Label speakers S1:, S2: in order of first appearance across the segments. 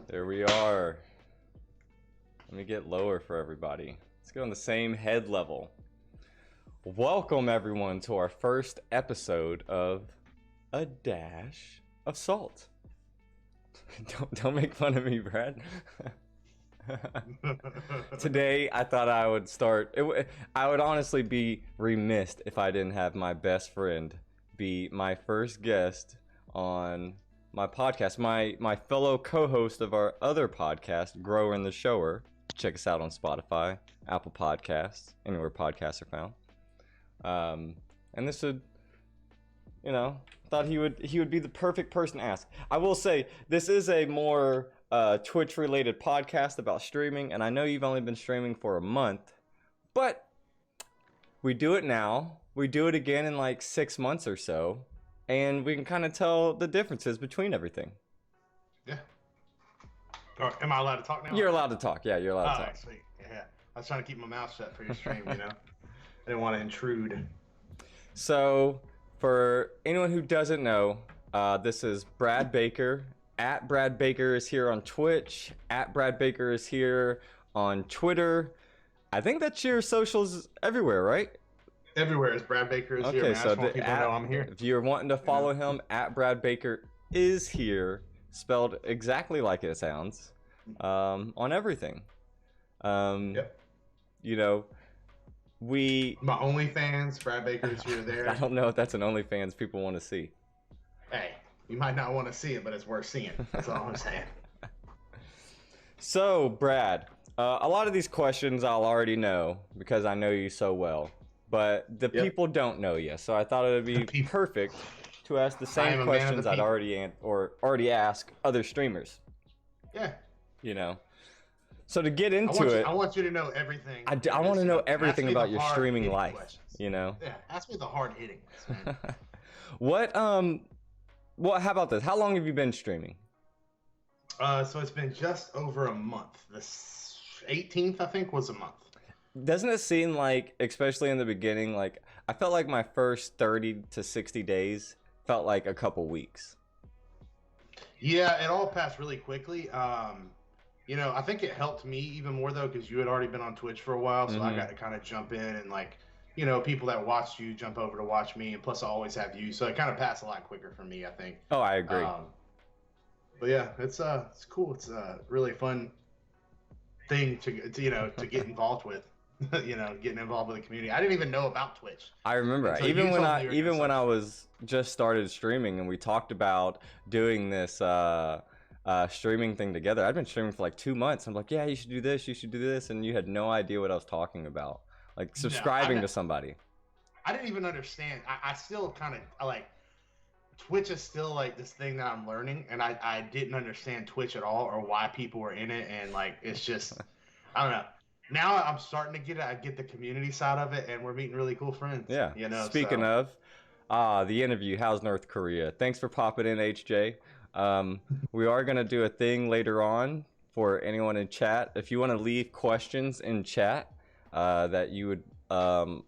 S1: There we are. Let me get lower for everybody. Let's go on the same head level. Welcome everyone to our first episode of A Dash of Salt. Don't make fun of me, Brad. Today I thought I would start. I would honestly be remiss if I didn't have my best friend be my first guest on my podcast, my fellow co-host of our other podcast, Grower and the Shower. Check us out on Spotify, Apple Podcasts, anywhere podcasts are found. And this would, thought he would be the perfect person to ask. I will say this is a more Twitch related podcast about streaming, and I know you've only been streaming for a month, but we do it now. We do it again in like 6 months or so. And we can kind of tell the differences between everything.
S2: Yeah. Or am I allowed to talk now?
S1: You're allowed to talk. Yeah, you're allowed to talk.
S2: Sweet. Yeah. I was trying to keep my mouth shut for your stream, I didn't want to intrude.
S1: So, for anyone who doesn't know, this is Brad Baker. At Brad Baker is here on Twitch. At Brad Baker is here on Twitter. I think that's your socials everywhere, right?
S2: Everywhere as Brad Baker is here. Man.
S1: So
S2: I just want people to know I'm here.
S1: If you're wanting to follow him, at Brad Baker is here, spelled exactly like it sounds, on everything.
S2: Yep.
S1: My
S2: OnlyFans, Brad Baker's here there.
S1: I don't know if that's an OnlyFans people want to see.
S2: Hey, you might not want to see it, but it's worth seeing. That's all I'm saying.
S1: So, Brad, a lot of these questions I'll already know because I know you so well. But the people don't know you, so I thought it would be perfect to ask the same questions I'd already asked other streamers.
S2: Yeah.
S1: So to get into
S2: I want you to know everything.
S1: I want to know everything about your streaming life.
S2: Questions.
S1: Yeah,
S2: ask me the hard hitting ones,
S1: man. How about this? How long have you been streaming?
S2: So it's been just over a month. The 18th, I think, was a month.
S1: Doesn't it seem like, especially in the beginning, like I felt like my first 30 to 60 days felt like a couple weeks?
S2: Yeah, it all passed really quickly. I think it helped me even more though because you had already been on Twitch for a while, so I got to kind of jump in and people that watched you jump over to watch me, and plus I always have you, so it kind of passed a lot quicker for me, I think.
S1: Oh, I agree.
S2: But yeah, it's cool. It's a really fun thing to get involved with. Getting involved with the community. I didn't even know about Twitch.
S1: I remember even when I was just started streaming and we talked about doing this streaming thing together. I'd been streaming for like 2 months. I'm like, yeah, you should do this, and you had no idea what I was talking about. Like subscribing to somebody.
S2: I didn't even understand. I still kind of like Twitch is still like this thing that I'm learning, and I didn't understand Twitch at all or why people were in it, and like it's just I don't know. Now I'm starting to get it. I get the community side of it, and we're meeting really cool friends.
S1: Yeah. Speaking of, the interview, how's North Korea? Thanks for popping in, HJ. We are going to do a thing later on for anyone in chat. If you want to leave questions in chat that you would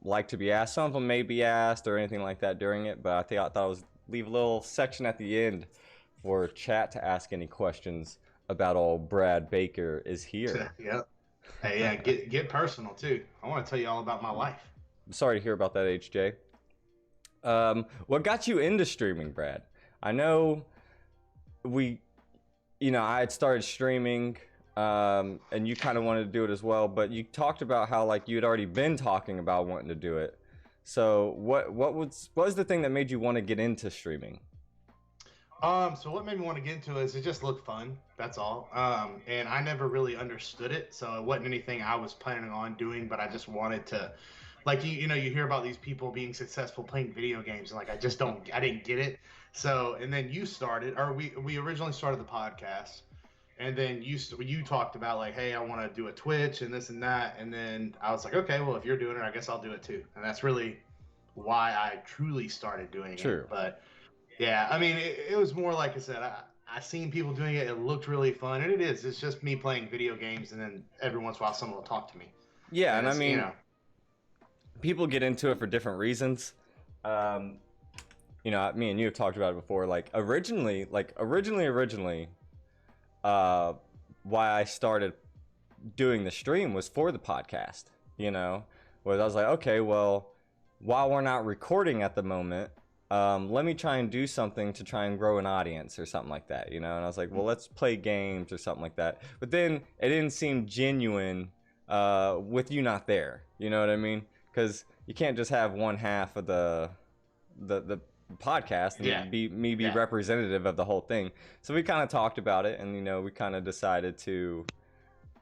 S1: like to be asked, some of them may be asked or anything like that during it, but I thought I was leave a little section at the end for chat to ask any questions about old Brad Baker is here.
S2: Yep. Hey, yeah, get personal too. I want to tell you all about my life.
S1: I'm sorry to hear about that, HJ. What got you into streaming, Brad? I know I had started streaming, and you kind of wanted to do it as well, but you talked about how like you had already been talking about wanting to do it. So what was the thing that made you want to get into streaming?
S2: So what made me want to get into it is it just looked fun. That's all. And I never really understood it, so it wasn't anything I was planning on doing. But I just wanted to, like you hear about these people being successful playing video games, and like I didn't get it. So and then you started, or we originally started the podcast, and then you talked about like, hey, I want to do a Twitch and this and that, and then I was like, okay, well if you're doing it, I guess I'll do it too. And that's really why I truly started doing it. But yeah, I mean, it was more like I said, I seen people doing it. It looked really fun, and it is. It's just me playing video games, and then every once in a while someone will talk to me.
S1: Yeah, and I mean, people get into it for different reasons. Me and you have talked about it before. Like originally, why I started doing the stream was for the podcast, you know, where I was like, okay, well, while we're not recording at the moment, let me try and do something to try and grow an audience or something like that, you know. And I was like, well, let's play games or something like that. But then it didn't seem genuine with you not there, you know what I mean? Because you can't just have one half of the podcast and be representative of the whole thing. So we kind of talked about it, and you know, we kind of decided to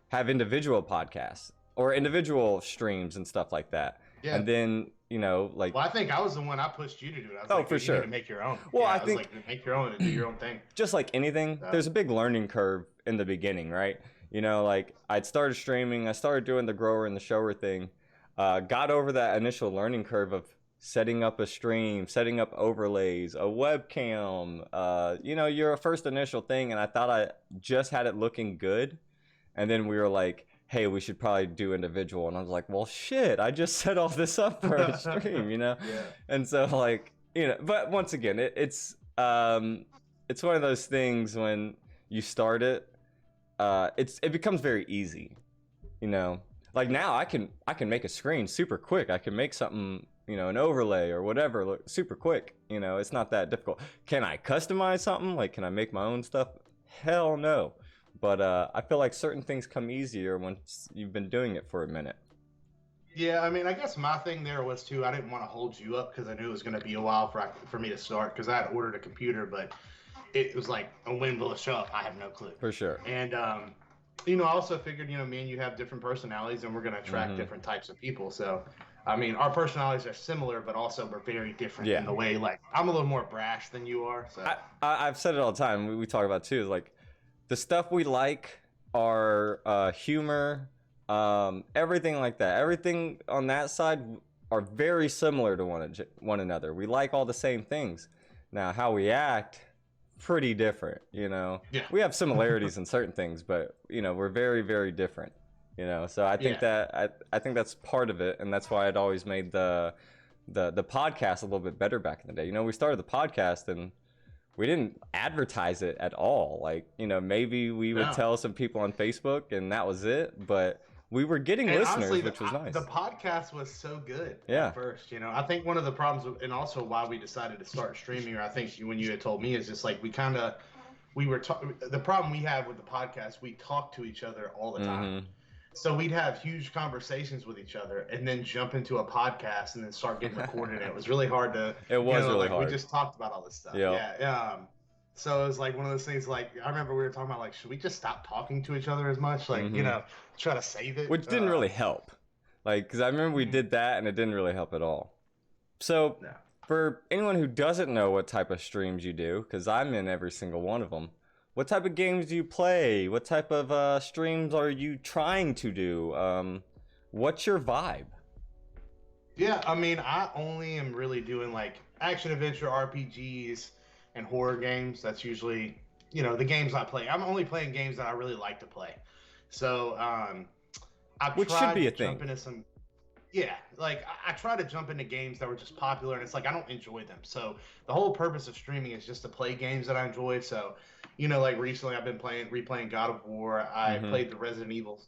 S1: have individual podcasts or individual streams and stuff like that. Yeah. And then, you know, like,
S2: well, I think I was the one I pushed you to do it. I was like,
S1: for sure.
S2: You need to make your own.
S1: Well,
S2: I
S1: think
S2: was like, make your own and do your own thing.
S1: Just like anything, there's a big learning curve in the beginning, right? You know, like I'd started streaming, I started doing the grower and the shower thing, got over that initial learning curve of setting up a stream, setting up overlays, a webcam, you know, your first initial thing. And I thought I just had it looking good. And then we were like, hey, we should probably do individual. And I was like, well, shit, I just set all this up for a stream, you know? Yeah. And so, like, you know, but once again, it's one of those things when you start it, it becomes very easy, you know? Like now I can make a screen super quick. I can make something, you know, an overlay or whatever, look super quick. You know, it's not that difficult. Can I customize something? Like, can I make my own stuff? Hell no. But I feel like certain things come easier once you've been doing it for a minute.
S2: Yeah, I mean, I guess my thing there was too, I didn't want to hold you up because I knew it was going to be a while for me to start, because I had ordered a computer, but it was like, when will it show up? I have no clue.
S1: For sure.
S2: And, you know, I also figured, you know, me and you have different personalities and we're going to attract different types of people. So, I mean, our personalities are similar, but also we're very different in the way, like, I'm a little more brash than you are. So
S1: I've said it all the time. We talk about too, is like, the stuff we like are humor, everything like that. Everything on that side are very similar to one another. We like all the same things. Now, how we act, pretty different, you know? Yeah. We have similarities in certain things, but, you know, we're very, very different, you know? So I think I think that's part of it, and that's why I'd always made the podcast a little bit better back in the day. You know, we started the podcast and we didn't advertise it at all. Like, you know, maybe we would tell some people on Facebook and that was it, but we were getting listeners, honestly, which was nice.
S2: The podcast was so good at first, you know. I think one of the problems, and also why we decided to start streaming, or I think when you had told me, is just like the problem we have with the podcast, we talk to each other all the time. So we'd have huge conversations with each other and then jump into a podcast and then start getting recorded. It was really hard to.
S1: It was really hard.
S2: We just talked about all this stuff. Yeah. So it was like one of those things. Like, I remember we were talking about, like, should we just stop talking to each other as much? Like, you know, try to save it.
S1: Which didn't really help. Like, because I remember we did that and it didn't really help at all. So for anyone who doesn't know what type of streams you do, because I'm in every single one of them. What type of games do you play? What type of streams are you trying to do? What's your vibe?
S2: Yeah, I mean, I only am really doing like action adventure RPGs and horror games. That's usually, you know, the games I play. I'm only playing games that I really like to play. So,
S1: which should be a thing.
S2: Jump into some, yeah, like I try to jump into games that were just popular, and it's like I don't enjoy them. So the whole purpose of streaming is just to play games that I enjoy. So, you know, like recently I've been replaying God of War. I played the Resident Evil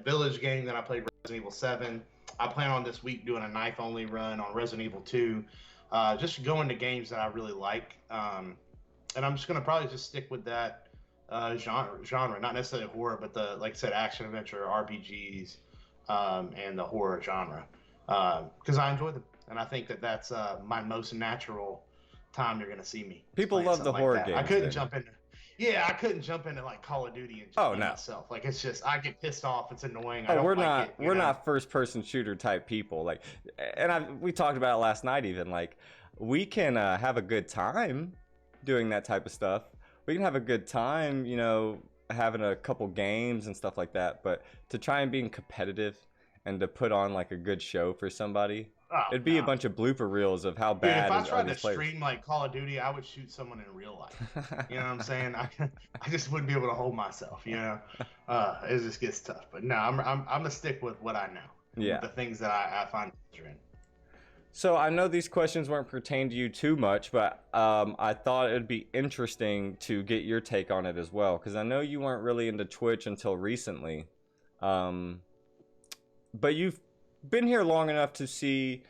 S2: Village game. Then I played Resident Evil 7. I plan on this week doing a knife-only run on Resident Evil 2. Just going to games that I really like. And I'm just going to probably just stick with that genre, not necessarily horror, but the, like I said, action, adventure, RPGs, and the horror genre. Because I enjoy them. And I think that that's my most natural time you're going to see me.
S1: People love the horror games.
S2: I couldn't jump into... Yeah, I couldn't jump into like Call of Duty and just myself. Like, it's just, I get pissed off. It's annoying.
S1: We're not first person shooter type people. Like, and we talked about it last night even. Like, we can have a good time doing that type of stuff. We can have a good time, you know, having a couple games and stuff like that. But to try and being competitive and to put on like a good show for somebody, it'd be a bunch of blooper reels of how bad.
S2: Dude, if I tried to stream like Call of Duty, I would shoot someone in real life. You know what I'm saying? I just wouldn't be able to hold myself. You know, it just gets tough. But no, I'm gonna stick with what I know.
S1: Yeah,
S2: the things that I find pleasure in.
S1: So I know these questions weren't pertain to you too much, but I thought it'd be interesting to get your take on it as well, because I know you weren't really into Twitch until recently, um, but you've been here long enough to see,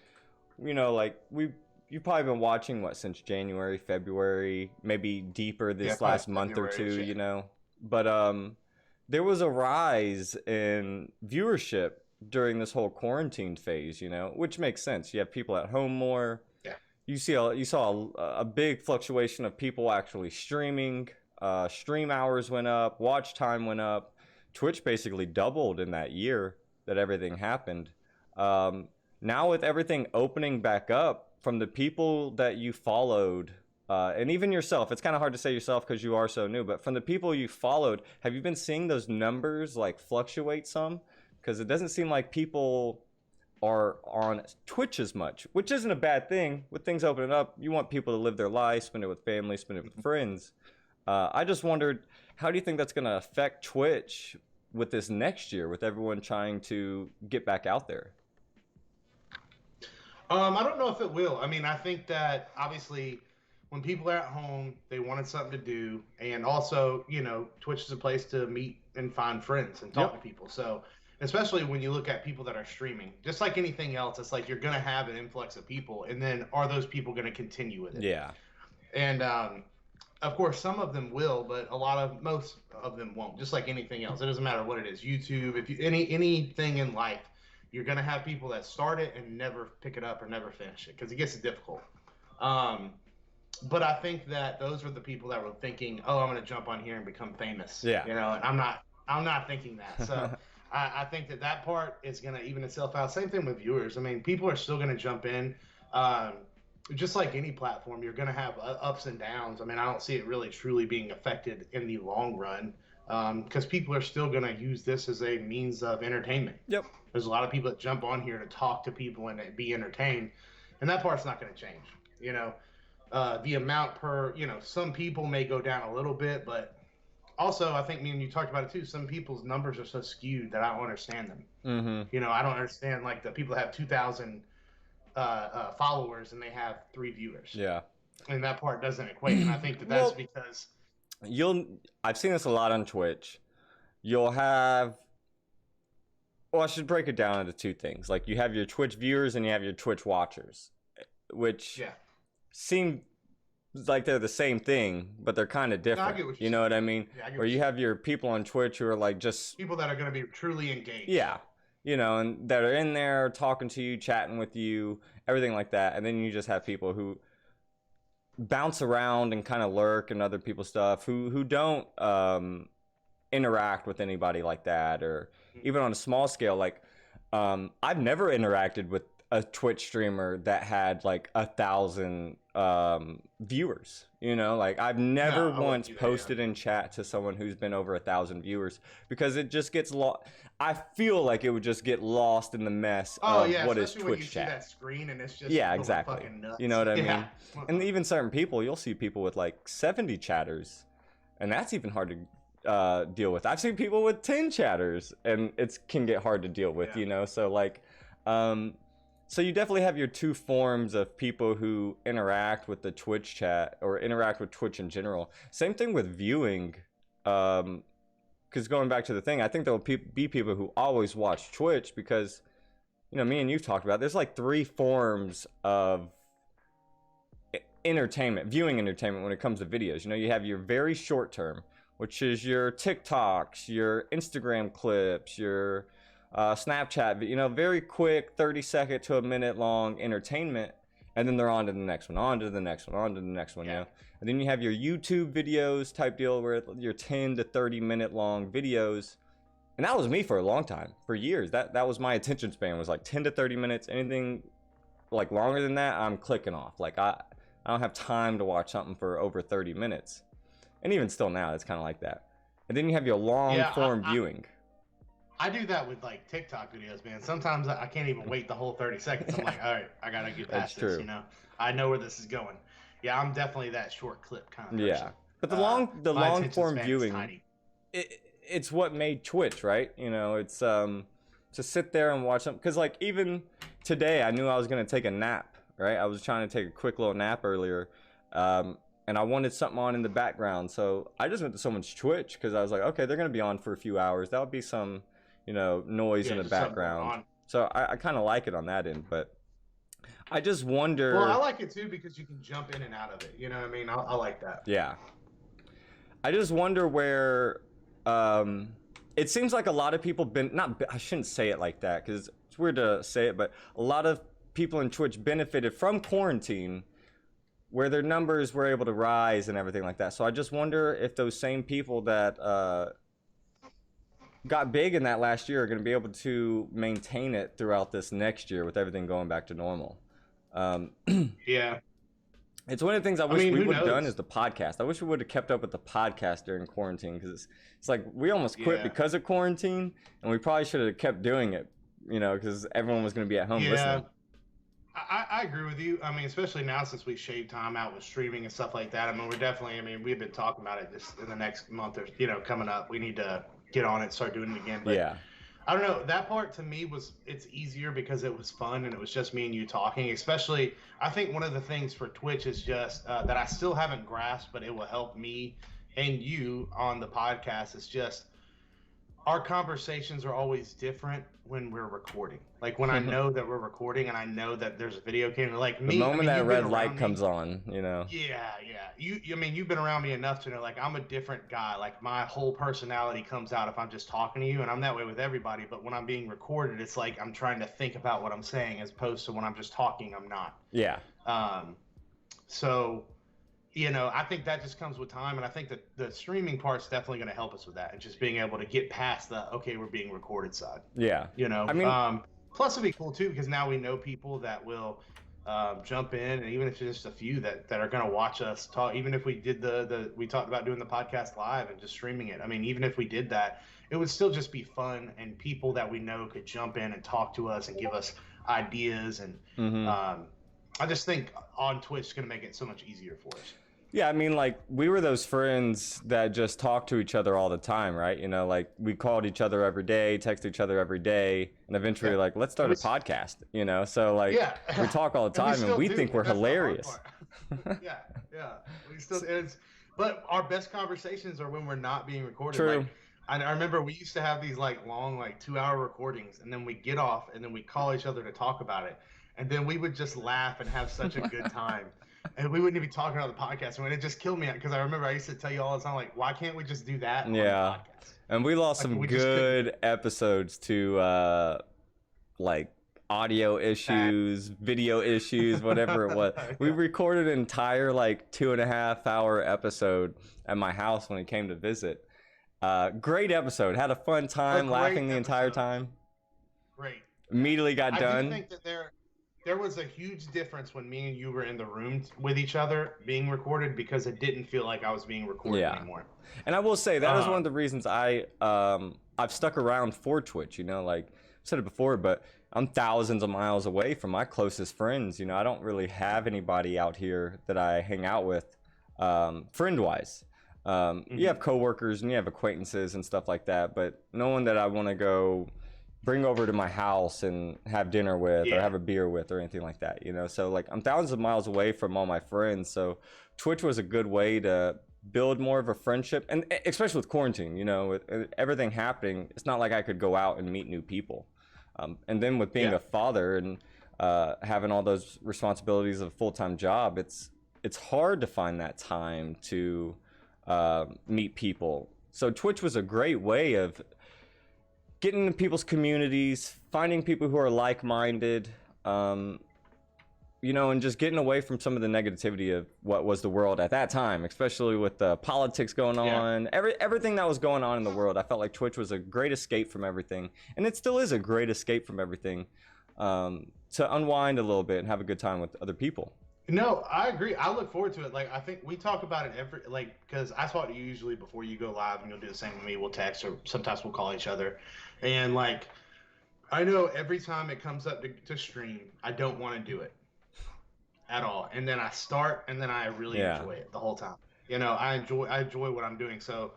S1: like you've probably been watching what since January, February, maybe deeper
S2: Yeah,
S1: this
S2: probably
S1: last month or
S2: February.
S1: two,
S2: Yeah.
S1: but there was a rise in viewership during this whole quarantine phase, which makes sense. You have people at home more.
S2: Yeah.
S1: You saw a big fluctuation of people actually streaming. Stream hours went up, watch time went up. Twitch basically doubled in that year that everything happened. Um, Now with everything opening back up, from the people that you followed, and even yourself, it's kind of hard to say yourself because you are so new, but from the people you followed, have you been seeing those numbers like fluctuate some? Because it doesn't seem like people are on Twitch as much, which isn't a bad thing. With things opening up, you want people to live their life, spend it with family, spend it with friends. I just wondered, how do you think that's going to affect Twitch with this next year, with everyone trying to get back out there?
S2: I don't know if it will. I mean, I think that obviously when people are at home, they wanted something to do. And also, Twitch is a place to meet and find friends and talk
S1: Yep.
S2: to people. So, especially when you look at people that are streaming, just like anything else, it's like you're going to have an influx of people. And then are those people going to continue with it?
S1: Yeah.
S2: And of course, some of them will, but most of them won't. Just like anything else, it doesn't matter what it is. YouTube, if you anything in life, you're gonna have people that start it and never pick it up or never finish it because it gets difficult. Um, but I think that those were the people that were thinking, "Oh, I'm gonna jump on here and become famous,"
S1: Yeah.
S2: And I'm not. I'm not thinking that. So I think that part is gonna even itself out. Same thing with viewers. I mean, people are still gonna jump in. Um, just like any platform, you're going to have ups and downs. I mean, I don't see it really truly being affected in the long run because people are still going to use this as a means of entertainment.
S1: Yep.
S2: There's a lot of people that jump on here to talk to people and be entertained, and that part's not going to change. The amount per, some people may go down a little bit, but also I think me and you talked about it too. Some people's numbers are so skewed that I don't understand them.
S1: Mm-hmm.
S2: I don't understand like the people that have 2,000 followers and they have 3 viewers.
S1: Yeah.
S2: And that part doesn't equate. And I think that that's
S1: Well,
S2: because
S1: I've seen this a lot on Twitch. You'll have, well, I should break it down into two things. Like you have your Twitch viewers and you have your Twitch watchers, which
S2: yeah,
S1: seem like they're the same thing, but they're kind of
S2: no, I
S1: different.
S2: get what
S1: You know what I mean?
S2: Yeah, I get
S1: Where
S2: what
S1: you have your people on Twitch who are like just,
S2: people that are going to be truly engaged.
S1: yeah, and that are in there talking to you, chatting with you, everything like that. And then you just have people who bounce around and kind of lurk and other people's stuff who don't interact with anybody like that, or even on a small scale. Like I've never interacted with a Twitch streamer that had like 1,000 viewers. Like I've never
S2: No, I
S1: once
S2: wouldn't do that,
S1: posted in chat to someone who's been over 1,000 viewers, because it just gets lost. I feel like it would just get lost in the mess of what is
S2: especially when you
S1: Twitch
S2: see
S1: chat.
S2: that screen and it's just
S1: Yeah,
S2: going
S1: exactly.
S2: fucking nuts.
S1: You know what I mean?
S2: Yeah.
S1: And even certain people, you'll see people with like 70 chatters, and that's even hard to deal with. I've seen people with 10 chatters, and it can get hard to deal with.
S2: Yeah.
S1: So like, so you definitely have your two forms of people who interact with the Twitch chat or interact with Twitch in general. Same thing with viewing. Because going back to the thing, I think there will be people who always watch Twitch because, me and you've talked about, there's like 3 forms of entertainment, viewing entertainment when it comes to videos. You have your very short term, which is your TikToks, your Instagram clips, your Snapchat, very quick, 30-second to a minute long entertainment. And then they're on to the next one, on to the next one, on to the next one, And then you have your YouTube videos type deal where your 10 to 30 minute long videos. And that was me for a long time, for years. That was my attention span, was like 10 to 30 minutes. Anything like longer than that, I'm clicking off. Like I don't have time to watch something for over 30 minutes. And even still now, it's kind of like that. And then you have your long form viewing.
S2: I do that with like TikTok videos, man. Sometimes I can't even wait the whole 30 seconds. I'm like, all right, I gotta get past this. I know where this is going. Yeah, I'm definitely that short clip kind of person.
S1: Yeah, but the long form viewing, it's what made Twitch, right? It's to sit there and watch them. Because like even today, I knew I was gonna take a nap right? I was trying to take a quick little nap earlier, and I wanted something on in the background. So I just went to someone's Twitch because I was like, okay, they're going to be on for a few hours. That'll be some, noise in
S2: Yeah,
S1: the
S2: just something going
S1: background.
S2: on.
S1: So I kind of like it on that end, but I just
S2: Well, I
S1: wonder,
S2: like it too because you can jump in and out of it. You know what I mean? I like that.
S1: yeah. I just wonder where, it seems like a lot of people I shouldn't say it like that because it's weird to say it, but a lot of people in Twitch benefited from quarantine where their numbers were able to rise and everything like that. So I just wonder if those same people that got big in that last year are going to be able to maintain it throughout this next year with everything going back to normal.
S2: Yeah.
S1: It's one of the things I
S2: I
S1: wish
S2: mean,
S1: we
S2: who
S1: would have done
S2: knows?
S1: is the podcast. I wish we would have kept up with the podcast during quarantine because it's like we almost quit
S2: Yeah.
S1: because of quarantine, and we probably should have kept doing it, because everyone was going to be at home
S2: Yeah.
S1: listening.
S2: I agree with you. I mean, especially now since we shaved time out with streaming and stuff like that. I mean, we've been talking about it just in the next month or, coming up. We need to get on it, start doing it again. But
S1: Yeah.
S2: I don't know. That part to me it's easier because it was fun and it was just me and you talking. Especially, I think one of the things for Twitch is just that I still haven't grasped, but it will help me and you on the podcast. Is just our conversations are always different when we're recording. Like when I know that we're recording and I know that there's a video camera. Like
S1: The
S2: me, I
S1: moment
S2: mean,
S1: that
S2: you've been
S1: red light
S2: around
S1: comes
S2: me.
S1: on,
S2: Yeah, yeah. I mean, you've been around me enough to know, like, I'm a different guy. Like, my whole personality comes out if I'm just talking to you, and I'm that way with everybody. But when I'm being recorded, it's like I'm trying to think about what I'm saying as opposed to when I'm just talking, I'm not.
S1: Yeah.
S2: So, I think that just comes with time, and I think that the streaming part's definitely going to help us with that, and just being able to get past the okay, we're being recorded side.
S1: Yeah. I mean,
S2: Plus it'd be cool too because now we know people that will jump in, and even if it's just a few that are going to watch us talk. Even if we did we talked about doing the podcast live and just streaming it. I mean, even if we did that, it would still just be fun, and people that we know could jump in and talk to us and give us ideas. And I just think on Twitch is going to make it so much easier for us.
S1: yeah, I mean, like, we were those friends that just talked to each other all the time, right? Like, we called each other every day, text each other every day, and eventually, like, let's start a podcast, So, like, we talk all the time, and we think we're hilarious.
S2: Yeah. We still, but our best conversations are when we're not being recorded.
S1: True.
S2: Like, I remember we used to have these, like, long, like, 2-hour recordings, and then we get off, and then we call each other to talk about it. And then we would just laugh and have such a good time. And we wouldn't even be talking about the podcast. And it just killed me because I remember I used to tell you all the time, like, why can't we just do that on the podcast?
S1: And we lost some good episodes to, like, audio issues, video issues, whatever it was. We recorded an entire, like, 2.5-hour episode at my house when he came to visit. Great episode. Had a fun time, laughing the entire time.
S2: Great.
S1: Immediately got done.
S2: I do think that there was a huge difference when me and you were in the room with each other being recorded because it didn't feel like I was being recorded anymore.
S1: And I will say that is one of the reasons I've stuck around for Twitch. Like I said it before, but I'm thousands of miles away from my closest friends. I don't really have anybody out here that I hang out with, friend-wise. You have coworkers and you have acquaintances and stuff like that, but no one that I want to go bring over to my house and have dinner with or have a beer with or anything like that, So, like, I'm thousands of miles away from all my friends, so Twitch was a good way to build more of a friendship, and especially with quarantine, with everything happening, it's not like I could go out and meet new people. And then with being a father and having all those responsibilities of a full-time job, it's hard to find that time to meet people. So Twitch was a great way of getting into people's communities, finding people who are like-minded, and just getting away from some of the negativity of what was the world at that time, especially with the politics going on, everything that was going on in the world. I felt like Twitch was a great escape from everything, and it still is a great escape from everything, to unwind a little bit and have a good time with other people.
S2: No, I agree. I look forward to it. Like, I think we talk about it because I talk to you usually before you go live, and you'll do the same with me. We'll text, or sometimes we'll call each other. And, like, I know every time it comes up to stream, I don't want to do it at all. And then I start, and then I really enjoy it the whole time. I enjoy what I'm doing. So,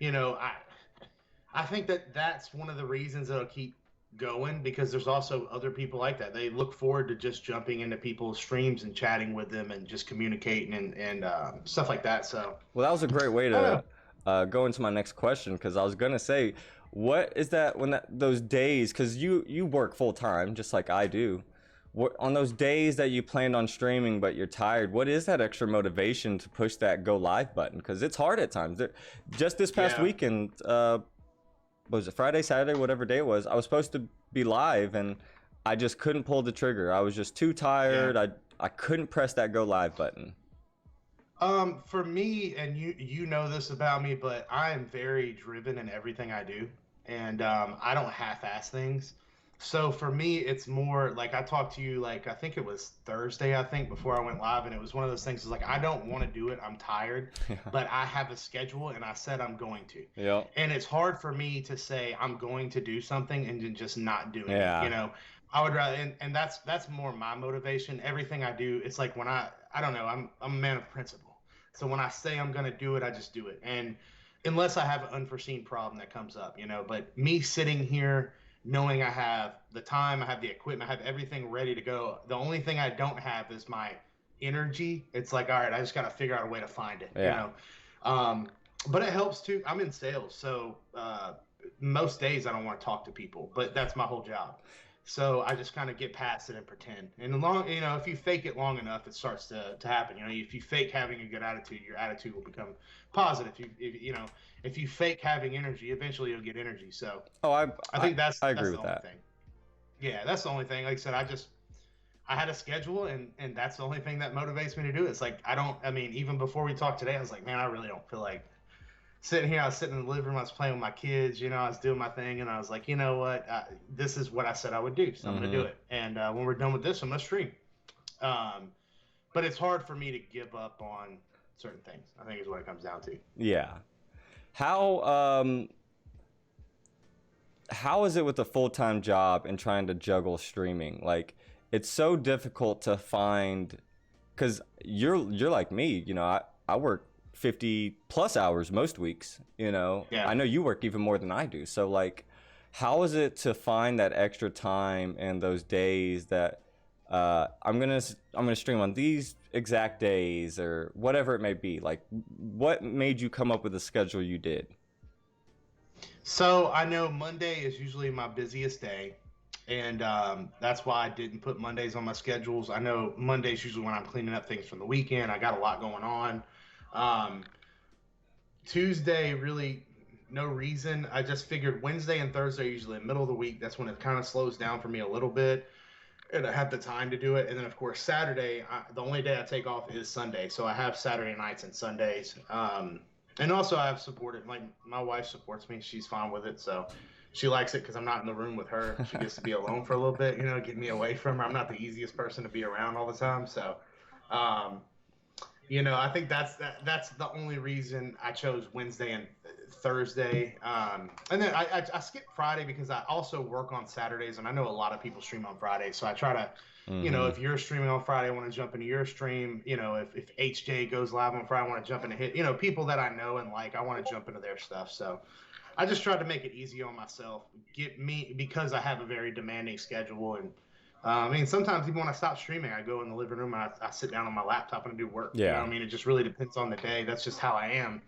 S2: I think that's one of the reasons that'll keep going, because there's also other people like that. They look forward to just jumping into people's streams and chatting with them and just communicating and stuff like that. So
S1: Well, that was a great way
S2: I don't
S1: to
S2: know.
S1: go into my next question, because I was gonna say, what is that when those days? Because you work full time just like I do. What on those days that you planned on streaming but you're tired? What is that extra motivation to push that go live button? Because it's hard at times. Just this past
S2: Yeah,
S1: weekend, was it Friday, Saturday, whatever day it was? I was supposed to be live and I just couldn't pull the trigger. I was just too
S2: yeah.
S1: tired. I couldn't press that go live button.
S2: For me, and you know this about me, but I am very driven in everything I do, and I don't half-ass things. So for me, it's more like I talked to you, like I think it was Thursday, I think, before I went live, and it was one of those things. Is like I don't want to do it. I'm tired, but I have a schedule, and I said I'm going to.
S1: Yeah.
S2: And it's hard for me to say I'm going to do something and then just not doing it.
S1: Yeah.
S2: I would rather, and that's more my motivation. Everything I do, it's like when I don't know, I'm a man of principle. So when I say I'm going to do it, I just do it. And unless I have an unforeseen problem that comes up, but me sitting here knowing I have the time, I have the equipment, I have everything ready to go. The only thing I don't have is my energy. It's like, all right, I just got to figure out a way to find it.
S1: Yeah.
S2: Um, but it helps too. I'm in sales. So most days I don't want to talk to people, but that's my whole job. So I just kind of get past it and pretend. And long, if you fake it long enough, it starts to happen. If you fake having a good attitude, your attitude will become positive. If you fake having energy, eventually you'll get energy. So
S1: Oh,
S2: I
S1: I
S2: think that's
S1: I
S2: that's
S1: agree
S2: the
S1: with
S2: only
S1: that.
S2: thing. Yeah, that's the only thing. Like I said, I had a schedule, and that's the only thing that motivates me to do it. It's like I don't. I mean, even before we talked today, I was like, man, I really don't feel like sitting here. I was sitting in the living room. I was playing with my kids. I was doing my thing, and I was like, you know what? This is what I said I would do, so I'm gonna do
S1: Hmm.
S2: it. And when we're done with this, I'm gonna stream. Um, but it's hard for me to give up on certain things. I think is what it comes down to.
S1: Yeah. How how is it with a full-time job and trying to juggle streaming? Like, it's so difficult to find, because you're like me, I work 50 plus hours most weeks,
S2: Yeah.
S1: I know you work even more than I do. So like, how is it to find that extra time and those days that I'm gonna stream on these exact days or whatever it may be? Like, what made you come up with the schedule you did?
S2: So I know Monday is usually my busiest day, and that's why I didn't put Mondays on my schedules. I know Monday's usually when I'm cleaning up things from the weekend. I got a lot going on. Um, Tuesday, really no reason. I just figured Wednesday and Thursday are usually the middle of the week. That's when it kind of slows down for me a little bit, and I have the time to do it. And then, of course, Saturday, the only day I take off is Sunday. So I have Saturday nights and Sundays. And also, I have supported, like, my wife supports me. She's fine with it. So she likes it because I'm not in the room with her. She gets to be alone for a little bit, get me away from her. I'm not the easiest person to be around all the time. So, um, I think that's the only reason I chose Wednesday and Thursday. And then I skip Friday because I also work on Saturdays, and I know a lot of people stream on Fridays, so I try to,
S1: Hmm.
S2: if you're streaming on Friday, I want to jump into your stream. If HJ goes live on Friday, I want to jump into hit. People that I know and like, I want to jump into their stuff. So I just tried to make it easy on myself. Get me because I have a very demanding schedule, and I mean, sometimes even when I stop streaming, I go in the living room and I sit down on my laptop and I do work.
S1: Yeah.
S2: I mean, it just really depends on the day. That's just how I am.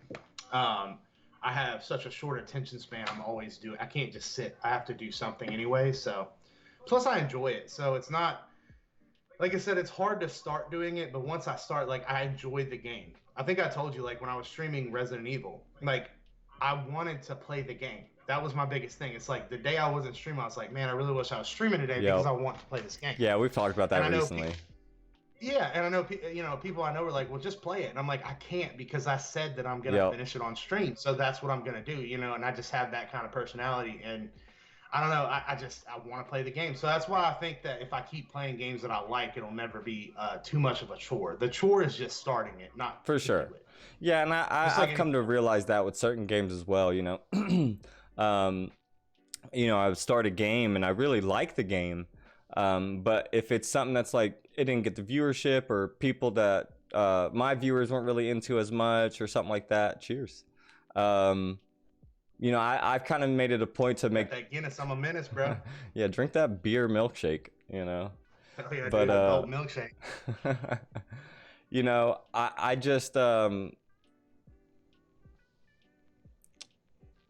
S2: Um, I have such a short attention span. I'm always doing. I can't just sit. I have to do something anyway. So, plus I enjoy it. So it's not like I said. It's hard to start doing it, but once I start, like I enjoy the game. I think I told you, like when I was streaming Resident Evil, like I wanted to play the game. That was my biggest thing. It's like the day I wasn't streaming, I was like, man, I really wish I was streaming today because
S1: Yep.
S2: I want to play this game.
S1: Yeah, we've talked about
S2: And
S1: that
S2: I know,
S1: recently.
S2: yeah, and I know, people I know were like, well, just play it. And I'm like, I can't because I said that I'm gonna
S1: Yep.
S2: finish it on stream, so that's what I'm gonna do. And I just have that kind of personality, and I don't know, I want to play the game. So that's why I think that if I keep playing games that I like, it'll never be too much of a chore. The chore is just starting it, not
S1: For
S2: to do
S1: sure.
S2: it.
S1: Yeah, and
S2: Just like
S1: I've come to
S2: anything else.
S1: realize that with certain games as well, um, I would start a game and I really like the game. But if it's something that's like it didn't get the viewership or people that my viewers weren't really into as much or something like that, cheers. Um, I've kind of made it a point to
S2: Got
S1: make,
S2: that Guinness, I'm a menace, bro.
S1: yeah, drink that beer milkshake,
S2: Hell yeah,
S1: but
S2: dude, adult milkshake.
S1: I just I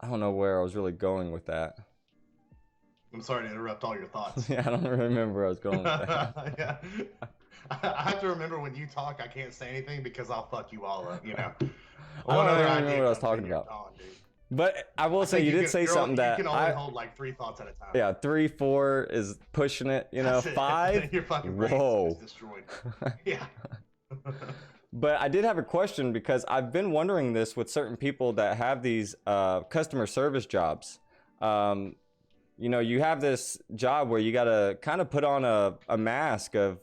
S1: don't know where I was really going with that.
S2: I'm sorry to interrupt all your thoughts.
S1: Yeah, I don't remember where I was going with that.
S2: Yeah. I have to remember when you talk, I can't say anything because I'll fuck you all up,
S1: I don't even remember what I was talking about. But I will say, you did say something that
S2: you can only hold like 3 thoughts at a time.
S1: Yeah, 3, 4 is pushing it. 5.
S2: Your fucking brain is destroyed. Yeah.
S1: But I did have a question, because I've been wondering this with certain people that have these customer service jobs. You have this job where you got to kind of put on a mask of,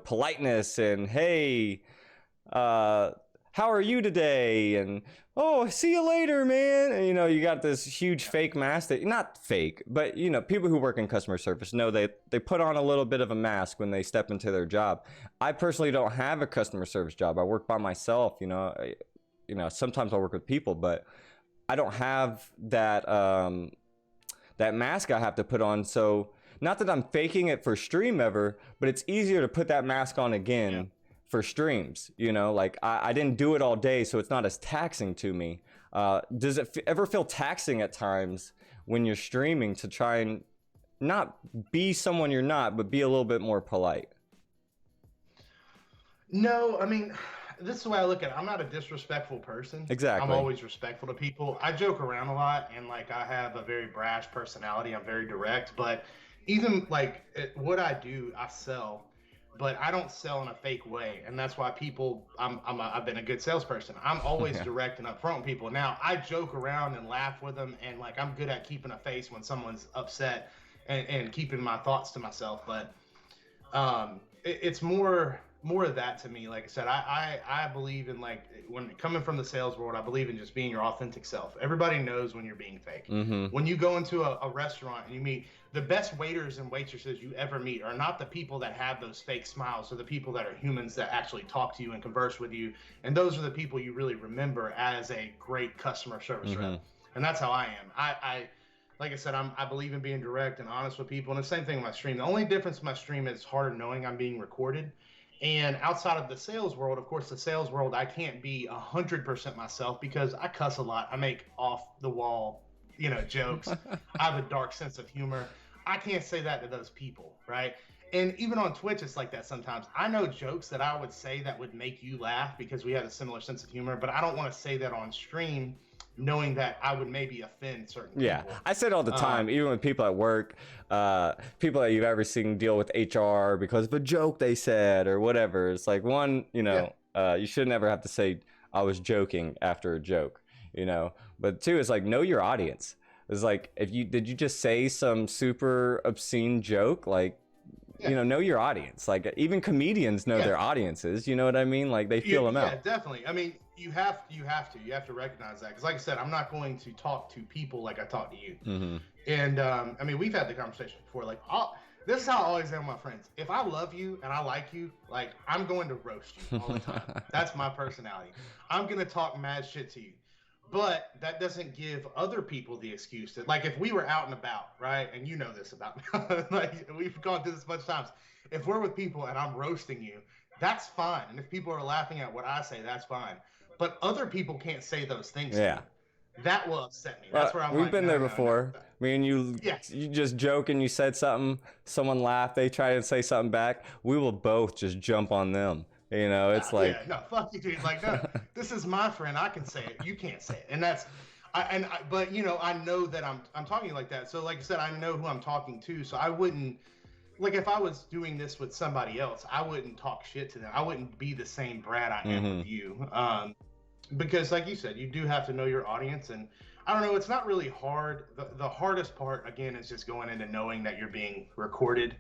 S1: politeness and, hey, how are you today? And, oh, see you later, man. And, you got this huge fake mask that, not fake, but, people who work in customer service know they put on a little bit of a mask when they step into their job. I personally don't have a customer service job. I work by myself, sometimes I work with people, but I don't have that, that mask I have to put on. So not that I'm faking it for stream ever, but it's easier to put that mask on again. Yeah. For streams, like I didn't do it all day, so it's not as taxing to me. Does it ever feel taxing at times when you're streaming to try and not be someone you're not, but be a little bit more polite?
S2: No, I mean, this is the way I look at it. I'm not a disrespectful person.
S1: Exactly.
S2: I'm always respectful to people. I joke around a lot, and like I have a very brash personality. I'm very direct, but even like what I do, I sell. But I don't sell in a fake way, and that's why I've been a good salesperson. I'm always direct and upfront with people. Now I joke around and laugh with them, and like I'm good at keeping a face when someone's upset, and keeping my thoughts to myself. But it's more of that to me. Like I said, I believe in, like, when coming from the sales world, I believe in just being your authentic self. Everybody knows when you're being fake.
S1: Mm-hmm.
S2: When you go into a restaurant and you meet the best waiters and waitresses you ever meet are not the people that have those fake smiles, or the people that are humans that actually talk to you and converse with you. And those are the people you really remember as a great customer service rep. And that's how I am. I like I said, I believe in being direct and honest with people. And the same thing with my stream. The only difference in my stream is harder knowing I'm being recorded. And outside of the sales world, of course, the sales world, I can't be 100% myself because I cuss a lot. I make off the wall, jokes. I have a dark sense of humor. I can't say that to those people, right? And even on Twitch, it's like that sometimes. I know jokes that I would say that would make you laugh because we have a similar sense of humor, but I don't want to say that on stream, knowing that I would maybe offend certain people.
S1: Yeah, I say it all the time, even with people at work, people that you've ever seen deal with HR because of a joke they said or whatever. It's like, one, you should never have to say, I was joking after a joke, But two, it's like, know your audience. It's like, did you just say some super obscene joke? Like, know your audience. Like, even comedians know their audiences. You know what I mean? Like, they feel them out.
S2: Yeah, definitely. I mean, you have to recognize that. Because like I said, I'm not going to talk to people like I talk to you.
S1: Mm-hmm.
S2: And I mean, we've had the conversation before. Like, this is how I always am with my friends. If I love you and I like you, like, I'm going to roast you all the time. That's my personality. I'm going to talk mad shit to you. But that doesn't give other people the excuse to, like, if we were out and about, right? And you know this about me. Like, we've gone through this a bunch of times. If we're with people and I'm roasting you, that's fine. And if people are laughing at what I say, that's fine. But other people can't say those things to me. That will upset me. That's where I'm
S1: We've been there before. Me and you, you just joke and you said something, someone laughed, they try to say something back. We will both just jump on them. It's like...
S2: Yeah, no, fuck you, dude. Like, no, this is my friend. I can say it. You can't say it. And that's... But, I know that I'm talking like that. So, like I said, I know who I'm talking to. So I wouldn't... Like, if I was doing this with somebody else, I wouldn't talk shit to them. I wouldn't be the same Brad I am with you. Because, like you said, you do have to know your audience. And I don't know, it's not really hard. The hardest part, again, is just going into knowing that you're being recorded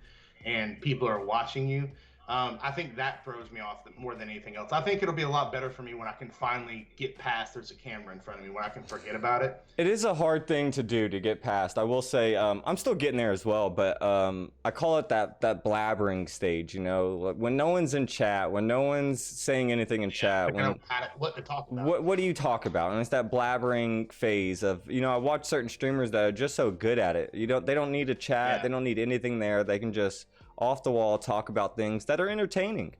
S2: and people are watching you. I think that throws me off more than anything else. I think it'll be a lot better for me when I can finally get past there's a camera in front of me, when I can forget about it.
S1: It is a hard thing to do to get past. I will say, I'm still getting there as well, but I call it that blabbering stage. You know, when no one's in chat, when no one's saying anything in chat, when
S2: what to talk about.
S1: what do you talk about? And it's that blabbering phase of, you know, I watch certain streamers that are just so good at it. They don't need to chat,
S2: Yeah.
S1: they don't need anything there. They can just off the wall talk about things that are entertaining.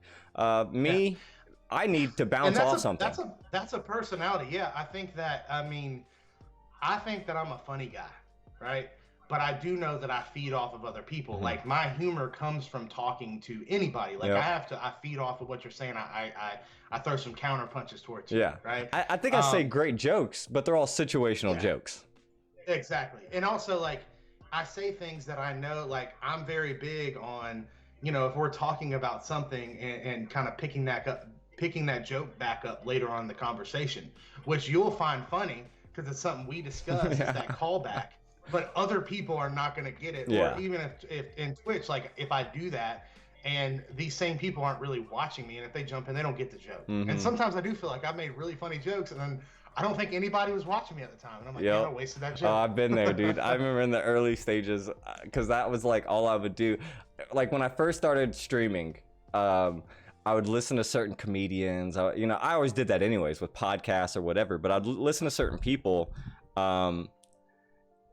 S1: Me, I need to bounce off something.
S2: That's a personality. Yeah, I think that I'm a funny guy, right? But I do know that I feed off of other people.
S1: Mm-hmm.
S2: Like my humor comes from talking to anybody. Like I feed off of what you're saying. I throw some counter punches towards you.
S1: Yeah.
S2: Right.
S1: I think I say great jokes, but they're all situational jokes.
S2: Exactly. And also, like, I say things that I know, like, I'm very big on, you know, if we're talking about something and kind of picking that joke back up later on in the conversation, which you'll find funny because it's something we discussed, is that callback. But other people are not going to get it.
S1: Yeah.
S2: Or even if in Twitch, like, if I do that and these same people aren't really watching me, and if they jump in, they don't get the joke.
S1: Mm-hmm.
S2: And sometimes I do feel like I've made really funny jokes, and then I don't think anybody was watching me at the time. And I'm like, man, I wasted that joke.
S1: Oh, I've been there, dude. I remember in the early stages, because that was like all I would do. Like when I first started streaming, I would listen to certain comedians. I always did that anyways with podcasts or whatever, but I'd listen to certain people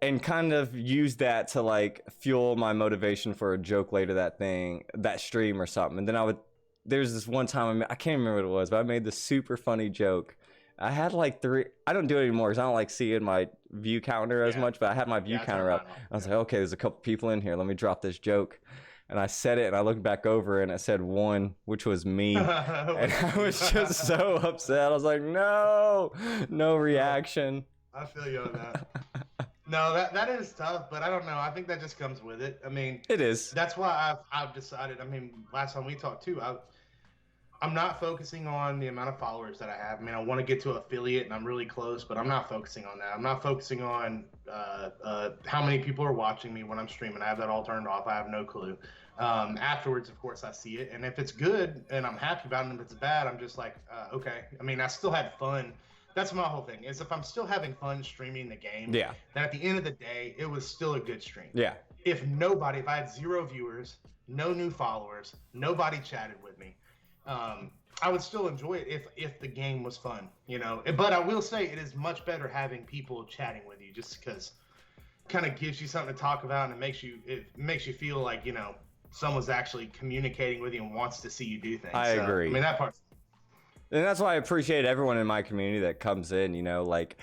S1: and kind of use that to like fuel my motivation for a joke later that stream or something. And then there's this one time, I can't remember what it was, but I made this super funny joke. I had like I don't do it anymore because I don't like seeing my view counter as much, but I had my view counter up. I was like, okay, there's a couple people in here. Let me drop this joke. And I said it and I looked back over and it said one, which was me. And I was just so upset. I was like, no reaction.
S2: I feel you on that. No, that is tough, but I don't know. I think that just comes with it. I mean,
S1: it is.
S2: That's why I've decided. I mean, last time we talked too, I'm not focusing on the amount of followers that I have. I mean, I want to get to affiliate, and I'm really close, but I'm not focusing on that. I'm not focusing on how many people are watching me when I'm streaming. I have that all turned off. I have no clue. Afterwards, of course, I see it, and if it's good and I'm happy about it, and if it's bad, I'm just like, okay. I mean, I still had fun. That's my whole thing, is if I'm still having fun streaming the game, then at the end of the day, it was still a good stream.
S1: Yeah.
S2: If I had 0 viewers, no new followers, nobody chatted with me, I would still enjoy it if the game was fun, you know. But I will say it is much better having people chatting with you, just because it kind of gives you something to talk about, and it makes you feel like, you know, someone's actually communicating with you and wants to see you do things.
S1: I agree.
S2: I mean, that part.
S1: And that's why I appreciate everyone in my community that comes in, you know, like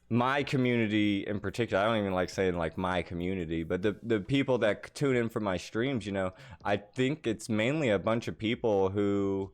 S1: my community in particular. I don't even like saying like my community, but the people that tune in for my streams, you know, I think it's mainly a bunch of people who,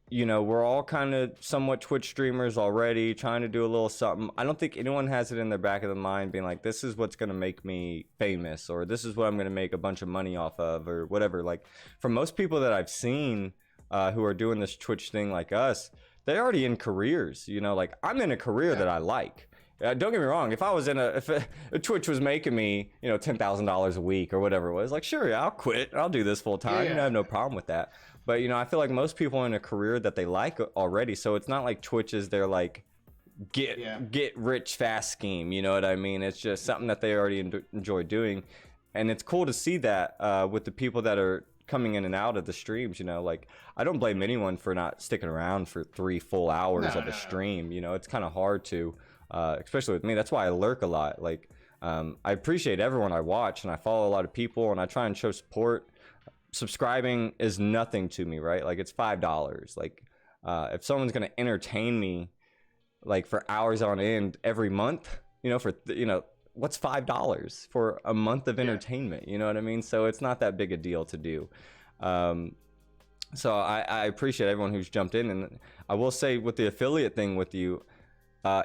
S1: you know, we're all kind of somewhat Twitch streamers already, trying to do a little something. I don't think anyone has it in their back of the mind being like, this is what's going to make me famous, or this is what I'm going to make a bunch of money off of, or whatever. Like, for most people that I've seen who are doing this Twitch thing like us, they're already in careers, you know, like I'm in a career that I like. Don't get me wrong. If I was if Twitch was making me, you know, $10,000 a week or whatever it was, like, sure, I'll quit. I'll do this full time. You know, I have no problem with that. But, you know, I feel like most people are in a career that they like already. So it's not like Twitch is their like get rich fast scheme. You know what I mean? It's just something that they already enjoy doing. And it's cool to see that with the people that are coming in and out of the streams. You know, like, I don't blame anyone for not sticking around for 3 full hours of a stream. You know, it's kind of hard to, especially with me. That's why I lurk a lot. Like, I appreciate everyone I watch, and I follow a lot of people, and I try and show support. Subscribing is nothing to me, right? Like, it's $5. Like, if someone's gonna entertain me like for hours on end every month, you know, what's $5 for a month of entertainment? You know what I mean? So it's not that big a deal to do. So I appreciate everyone who's jumped in, and I will say with the affiliate thing with you,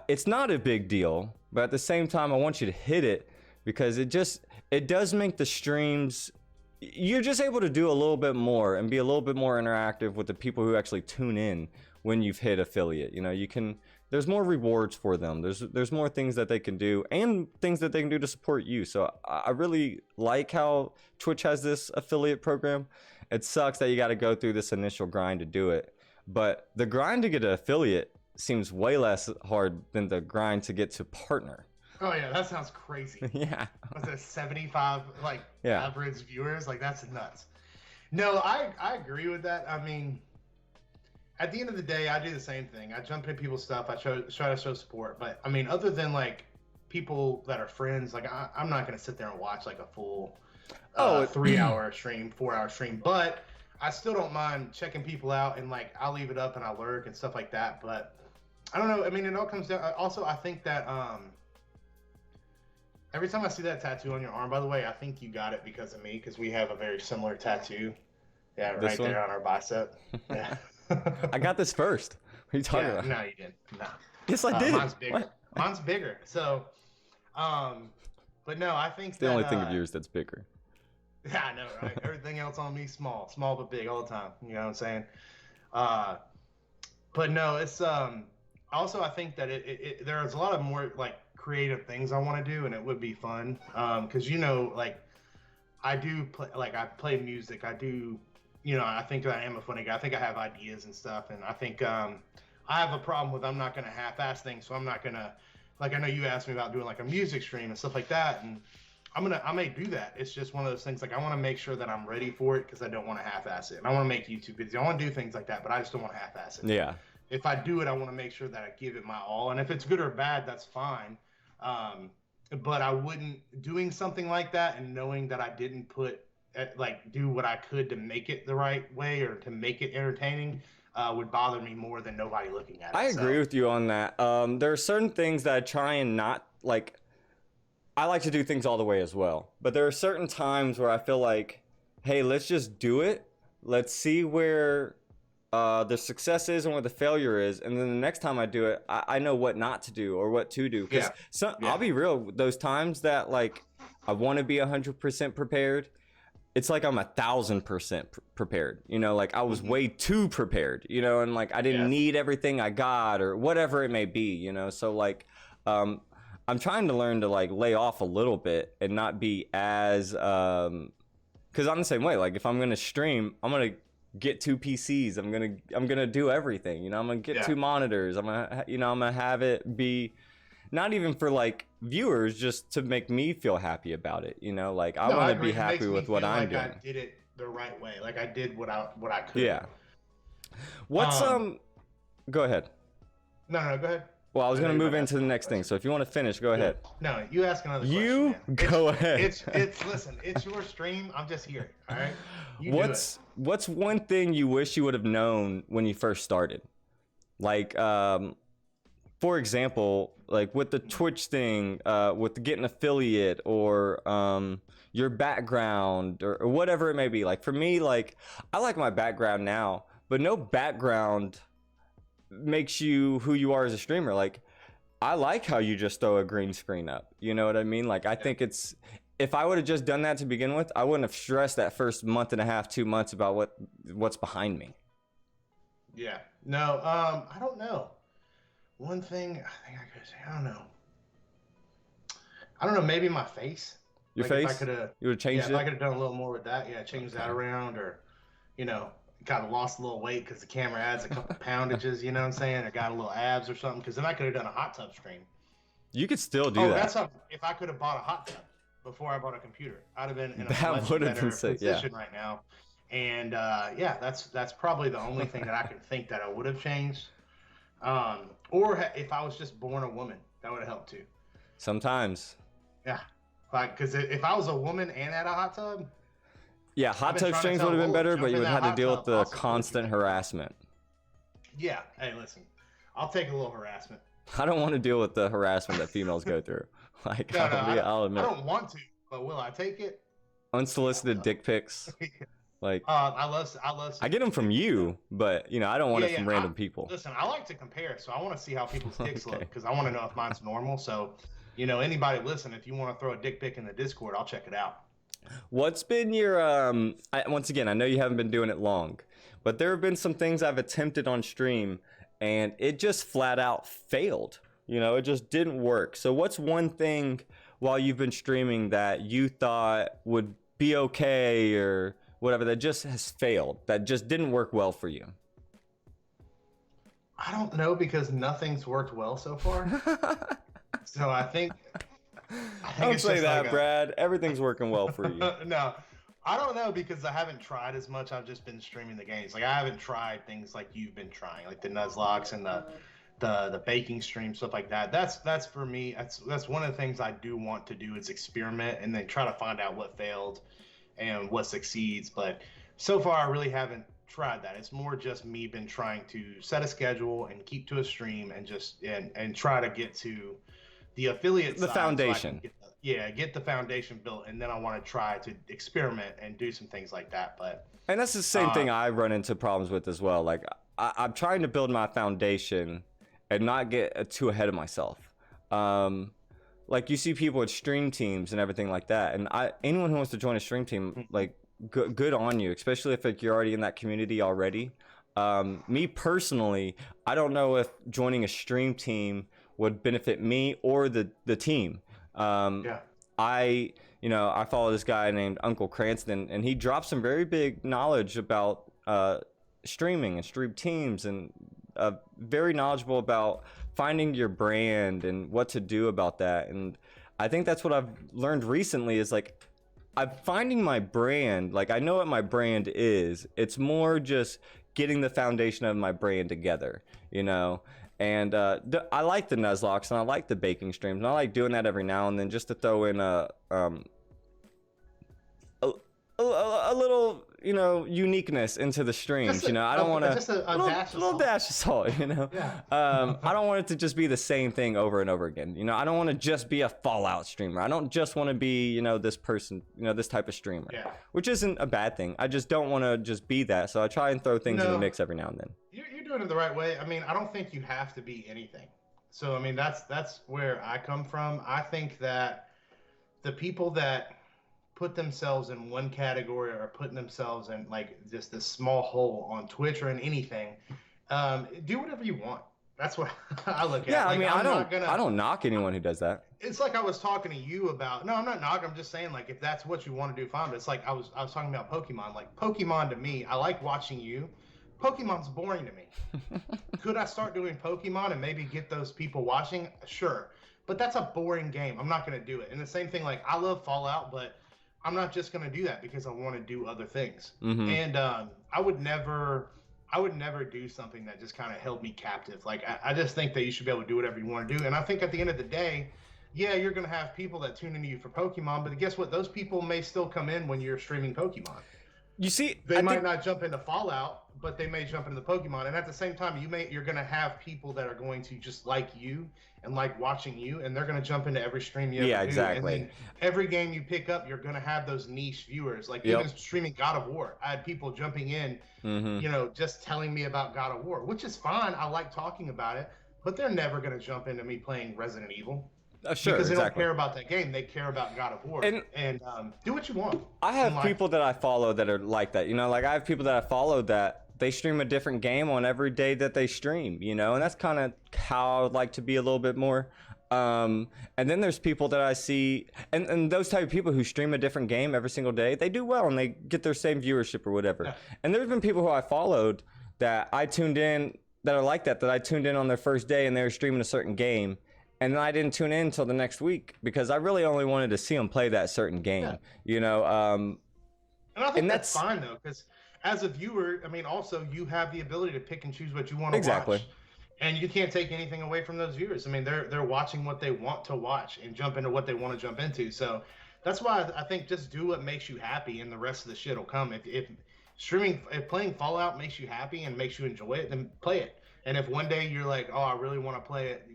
S1: it's not a big deal, but at the same time, I want you to hit it, because it does make the streams, you're just able to do a little bit more and be a little bit more interactive with the people who actually tune in when you've hit affiliate. You know, you can, there's more rewards for them. There's more things that they can do and things that they can do to support you. So I really like how Twitch has this affiliate program. It sucks that you got to go through this initial grind to do it, but the grind to get an affiliate seems way less hard than the grind to get to partner.
S2: Oh yeah, that sounds crazy.
S1: Yeah.
S2: What's that, 75
S1: Yeah.
S2: average viewers? Like, that's nuts. No, I agree with that. I mean, at the end of the day, I do the same thing. I jump in people's stuff. I try to show support. But I mean, other than like people that are friends, like I'm not gonna sit there and watch like a full 3-hour stream, 4-hour stream. But I still don't mind checking people out, and like I'll leave it up and I lurk and stuff like that. But I don't know. I mean, it all comes down. Also, I think that every time I see that tattoo on your arm, by the way, I think you got it because of me, because we have a very similar tattoo. Yeah,
S1: This
S2: right
S1: one?
S2: there on our bicep. Yeah.
S1: I got this first. What are you talking about?
S2: No, you didn't. No.
S1: Yes, I did.
S2: Mine's bigger.
S1: What?
S2: Mine's bigger. So, but no, I think
S1: It's the only thing of yours that's bigger.
S2: Yeah, I know, right? Everything else on me, small but big all the time. You know what I'm saying? But no, it's also I think that there's a lot of more like creative things I want to do, and it would be fun because like I do play, like I play music. I do, I think I am a funny guy. I think I have ideas and stuff, and I think I have a problem with I'm not gonna half-ass things, so I'm not gonna, like, I know you asked me about doing like a music stream and stuff like that, and I may do that. It's just one of those things, like I want to make sure that I'm ready for it because I don't want to half-ass it. And I want to make YouTube videos. I want to do things like that, but I just don't want to half-ass it.
S1: Yeah.
S2: If I do it, I want to make sure that I give it my all, and if it's good or bad, that's fine. But I wouldn't, doing something like that and knowing that I didn't do what I could to make it the right way or to make it entertaining would bother me more than nobody looking at it.
S1: I agree with you on that. There are certain things that I try and not like. I like to do things all the way as well, but there are certain times where I feel like, hey, let's just do it. Let's see where the success is and where the failure is, and then the next time I do it, I know what not to do or what to do. Because I'll be real, those times that like I want to be 100% prepared, it's like I'm 1,000% prepared. Like I was way too prepared. And like I didn't need everything I got or whatever it may be. So like I'm trying to learn to like lay off a little bit and not be as because I'm the same way. Like if I'm gonna stream, I'm gonna get 2 PCs. I'm gonna do everything. I'm gonna get 2 monitors. I'm gonna have it be not even for like viewers, just to make me feel happy about it. Like I want to be happy with what I'm doing.
S2: I did it the right way. Like I did what I could.
S1: Yeah. What's Go ahead.
S2: No, go ahead.
S1: Well, I was going to move into the next thing, so if you want to finish, go ahead.
S2: No, you ask another question.
S1: You go ahead.
S2: Listen, it's your stream. I'm just here, all right?
S1: What's one thing you wish you would have known when you first started? Like, for example, like with the Twitch thing, with getting affiliate or your background or whatever it may be. Like for me, like I like my background now, but no background makes you who you are as a streamer. Like I like how you just throw a green screen up, you know what I mean? Like I think it's, if I would have just done that to begin with, I wouldn't have stressed that first month and a half, 2 months about what's behind me.
S2: Yeah, no, I don't know. One thing I think I could say, I don't know, maybe my face.
S1: Your
S2: like
S1: face?
S2: If I could have,
S1: you would have changed it?
S2: If I could have done a little more with that, change that around, or kind of lost a little weight because the camera adds a couple poundages, you know what I'm saying? Or got a little abs or something, because then I could have done a hot tub stream.
S1: You could still do that.
S2: That's something. If I could have bought a hot tub before I bought a computer, I'd have been in a much better position right now. And that's probably the only thing that I can think that I would have changed. Or if I was just born a woman, that would have helped too.
S1: Sometimes.
S2: Yeah, like because if I was a woman and had a hot tub.
S1: Yeah, hot tub streams would have been better, but you would have had to deal with the constant harassment.
S2: Yeah, hey, listen, I'll take a little harassment.
S1: I don't want to deal with the harassment that females go through. Like, I'll admit.
S2: I don't want to, but will I take it?
S1: Unsolicited dick pics. Like,
S2: I love.
S1: I get them from you, but I don't want it from random people.
S2: Listen, I like to compare, so I want to see how people's dicks look because I want to know if mine's normal. So, anybody listen, if you want to throw a dick pic in the Discord, I'll check it out.
S1: What's been your once again, I know you haven't been doing it long. but there have been some things I've attempted on stream and it just flat out failed. It just didn't work. So what's one thing while you've been streaming that you thought would be okay or whatever that just has failed, that just didn't work well for you?
S2: I don't know, because nothing's worked well so far. So I think
S1: don't
S2: it's
S1: say
S2: just
S1: that,
S2: like
S1: Brad. Everything's working well for you.
S2: No, I don't know, because I haven't tried as much. I've just been streaming the games. Like, I haven't tried things like you've been trying, like the Nuzlocke and the baking stream, stuff like that. That's for me. That's one of the things I do want to do, is experiment and then try to find out what failed and what succeeds. But so far, I really haven't tried that. It's more just me been trying to set a schedule and keep to a stream and just and try to get to the affiliate
S1: The
S2: side,
S1: foundation.
S2: so get the foundation built, and then I want to try to experiment and do some things like that. But
S1: And that's the same thing I run into problems with as well. Like I'm trying to build my foundation and not get too ahead of myself. Like you see people with stream teams and everything like that, and anyone who wants to join a stream team, like good on you, especially if like, you're already in that community already. Me personally, I don't know if joining a stream team would benefit me or the team. I follow this guy named Uncle Cranston, and he drops some very big knowledge about streaming and stream teams, and very knowledgeable about finding your brand and what to do about that. And I think that's what I've learned recently is like I'm finding my brand. Like I know what my brand is. It's more just getting the foundation of my brand together, And I like the Nuzlocks and I like the baking streams, and I like doing that every now and then just to throw in a little, uniqueness into the streams. I don't want to
S2: just a
S1: little dash of salt.
S2: Yeah.
S1: I don't want it to just be the same thing over and over again. I don't want to just be a Fallout streamer. I don't just want to be, this person, this type of streamer.
S2: Yeah.
S1: Which isn't a bad thing. I just don't want to just be that. So I try and throw things in the mix every now and then.
S2: You're doing it the right way. I mean, I don't think you have to be anything. So I mean, that's where I come from. I think that the people that put themselves in one category or putting themselves in like just this small hole on Twitch or in anything, do whatever you want. That's what I look at.
S1: Yeah,
S2: like,
S1: I mean, I don't knock anyone who does that.
S2: It's like I was talking to you about. No, I'm not knocking. I'm just saying, like, if that's what you want to do, fine. But it's like I was talking about Pokemon. Like Pokemon to me, I like watching you. Pokemon's boring to me. Could I start doing Pokemon and maybe get those people watching? Sure, but that's a boring game. I'm not going to do it. And the same thing, like I love Fallout, but I'm not just going to do that because I want to do other things.
S1: Mm-hmm.
S2: And I would never do something that just kind of held me captive. Like I just think that you should be able to do whatever you want to do. And I think at the end of the day, yeah, you're going to have people that tune into you for Pokemon, but guess what? Those people may still come in when you're streaming Pokemon.
S1: You see,
S2: they might not jump into Fallout, but they may jump into the Pokemon. And at the same time, you're going to have people that are going to just like you and like watching you, and they're going to jump into every stream you ever do.
S1: Exactly.
S2: And then every game you pick up, you're going to have those niche viewers. Like even streaming God of War, I had people jumping in, just telling me about God of War, which is fine. I like talking about it, but they're never going to jump into me playing Resident Evil.
S1: Sure,
S2: because they don't care about that game. They care about God of War. And do what you want.
S1: I have people that I follow that are like that. Like I have people that I follow that they stream a different game on every day that they stream, and that's kind of how I would like to be a little bit more. And then there's people that I see, and those type of people who stream a different game every single day, they do well and they get their same viewership or whatever. Yeah. And there's been people who I followed that I tuned in that are like that I tuned in on their first day and they were streaming a certain game. And then I didn't tune in until the next week because I really only wanted to see them play that certain game,
S2: And I think that's fine though, because as a viewer, I mean, also you have the ability to pick and choose what you want to watch. And you can't take anything away from those viewers. I mean, they're watching what they want to watch and jump into what they want to jump into. So that's why I think just do what makes you happy, and the rest of the shit will come. If playing Fallout makes you happy and makes you enjoy it, then play it. And if one day you're like, oh, I really want to play it,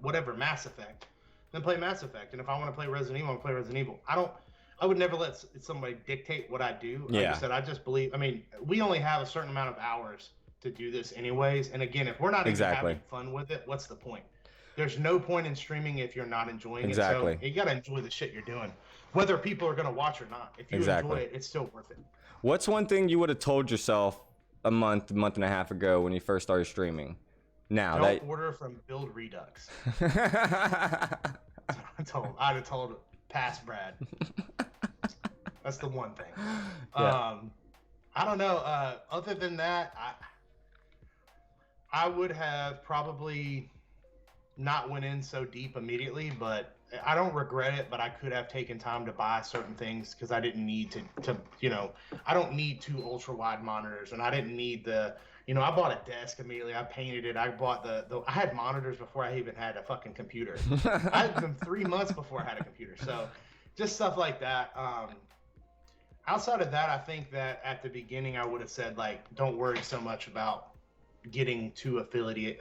S2: whatever, Mass Effect, then play Mass Effect. And if I want to play Resident Evil, I'll play Resident Evil. I would never let somebody dictate what I do. Like I said, I just believe, we only have a certain amount of hours to do this anyways. And again, if we're not even having fun with it, what's the point? There's no point in streaming if you're not enjoying it. So you got to enjoy the shit you're doing, whether people are going to watch or not. If you enjoy it, it's still worth it.
S1: What's one thing you would have told yourself a month and a half ago when you first started streaming. Now
S2: Don't order from Build Redux. I'd have told past Brad. That's the one thing.
S1: Yeah.
S2: I don't know. Other than that, I would have probably not went in so deep immediately, but I don't regret it. But I could have taken time to buy certain things because I didn't need to I don't need 2 ultra wide monitors, and I didn't need I bought a desk immediately. I painted it. I bought I had monitors before I even had a fucking computer. I had them 3 months before I had a computer. So just stuff like that. Outside of that, I think that at the beginning I would have said, like, don't worry so much about getting to affiliate.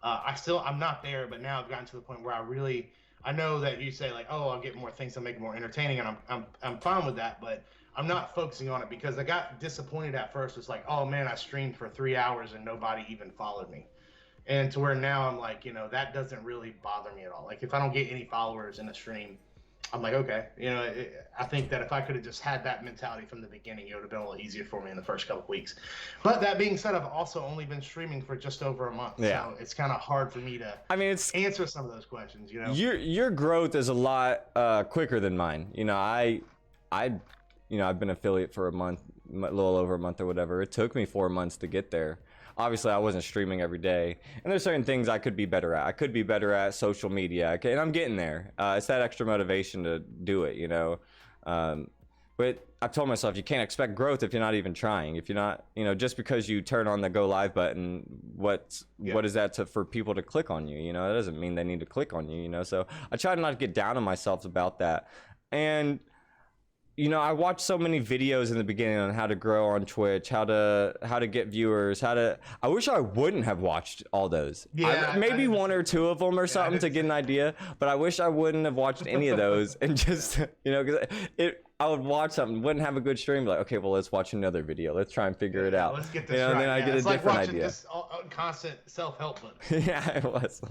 S2: I'm not there, but now I've gotten to the point where I know that you say, like, oh, I'll get more things to make it more entertaining, and I'm fine with that, but I'm not focusing on it because I got disappointed at first. It's like, oh man, I streamed for 3 hours and nobody even followed me. And to where now I'm like, that doesn't really bother me at all. Like, if I don't get any followers in a stream, I'm like, okay. I think that if I could have just had that mentality from the beginning, it would have been a little easier for me in the first couple of weeks. But that being said, I've also only been streaming for just over a month.
S1: Yeah.
S2: So it's kind of hard for me to answer some of those questions,
S1: Your growth is a lot quicker than mine. I've been affiliate for a little over a month or whatever. It took me 4 months to get there. Obviously, I wasn't streaming every day, and there's certain things I could be better at. I could be better at social media, and I'm getting there. It's that extra motivation to do it, But I've told myself you can't expect growth if you're not even trying. If you're not, just because you turn on the go live button, what is that for people to click on you? It doesn't mean they need to click on you. So I try to not get down on myself about that, and. I watched so many videos in the beginning on how to grow on Twitch, how to get viewers, I wish I wouldn't have watched all those.
S2: Yeah,
S1: maybe 1 or 2 of them or something to get an idea, but I wish I wouldn't have watched any of those and just, because I would watch something, wouldn't have a good stream, like, okay, well, let's watch another video. Let's try and figure it out.
S2: Let's get this right.
S1: And then I get a different idea.
S2: It's like watching this constant self-help book.
S1: Yeah, it was.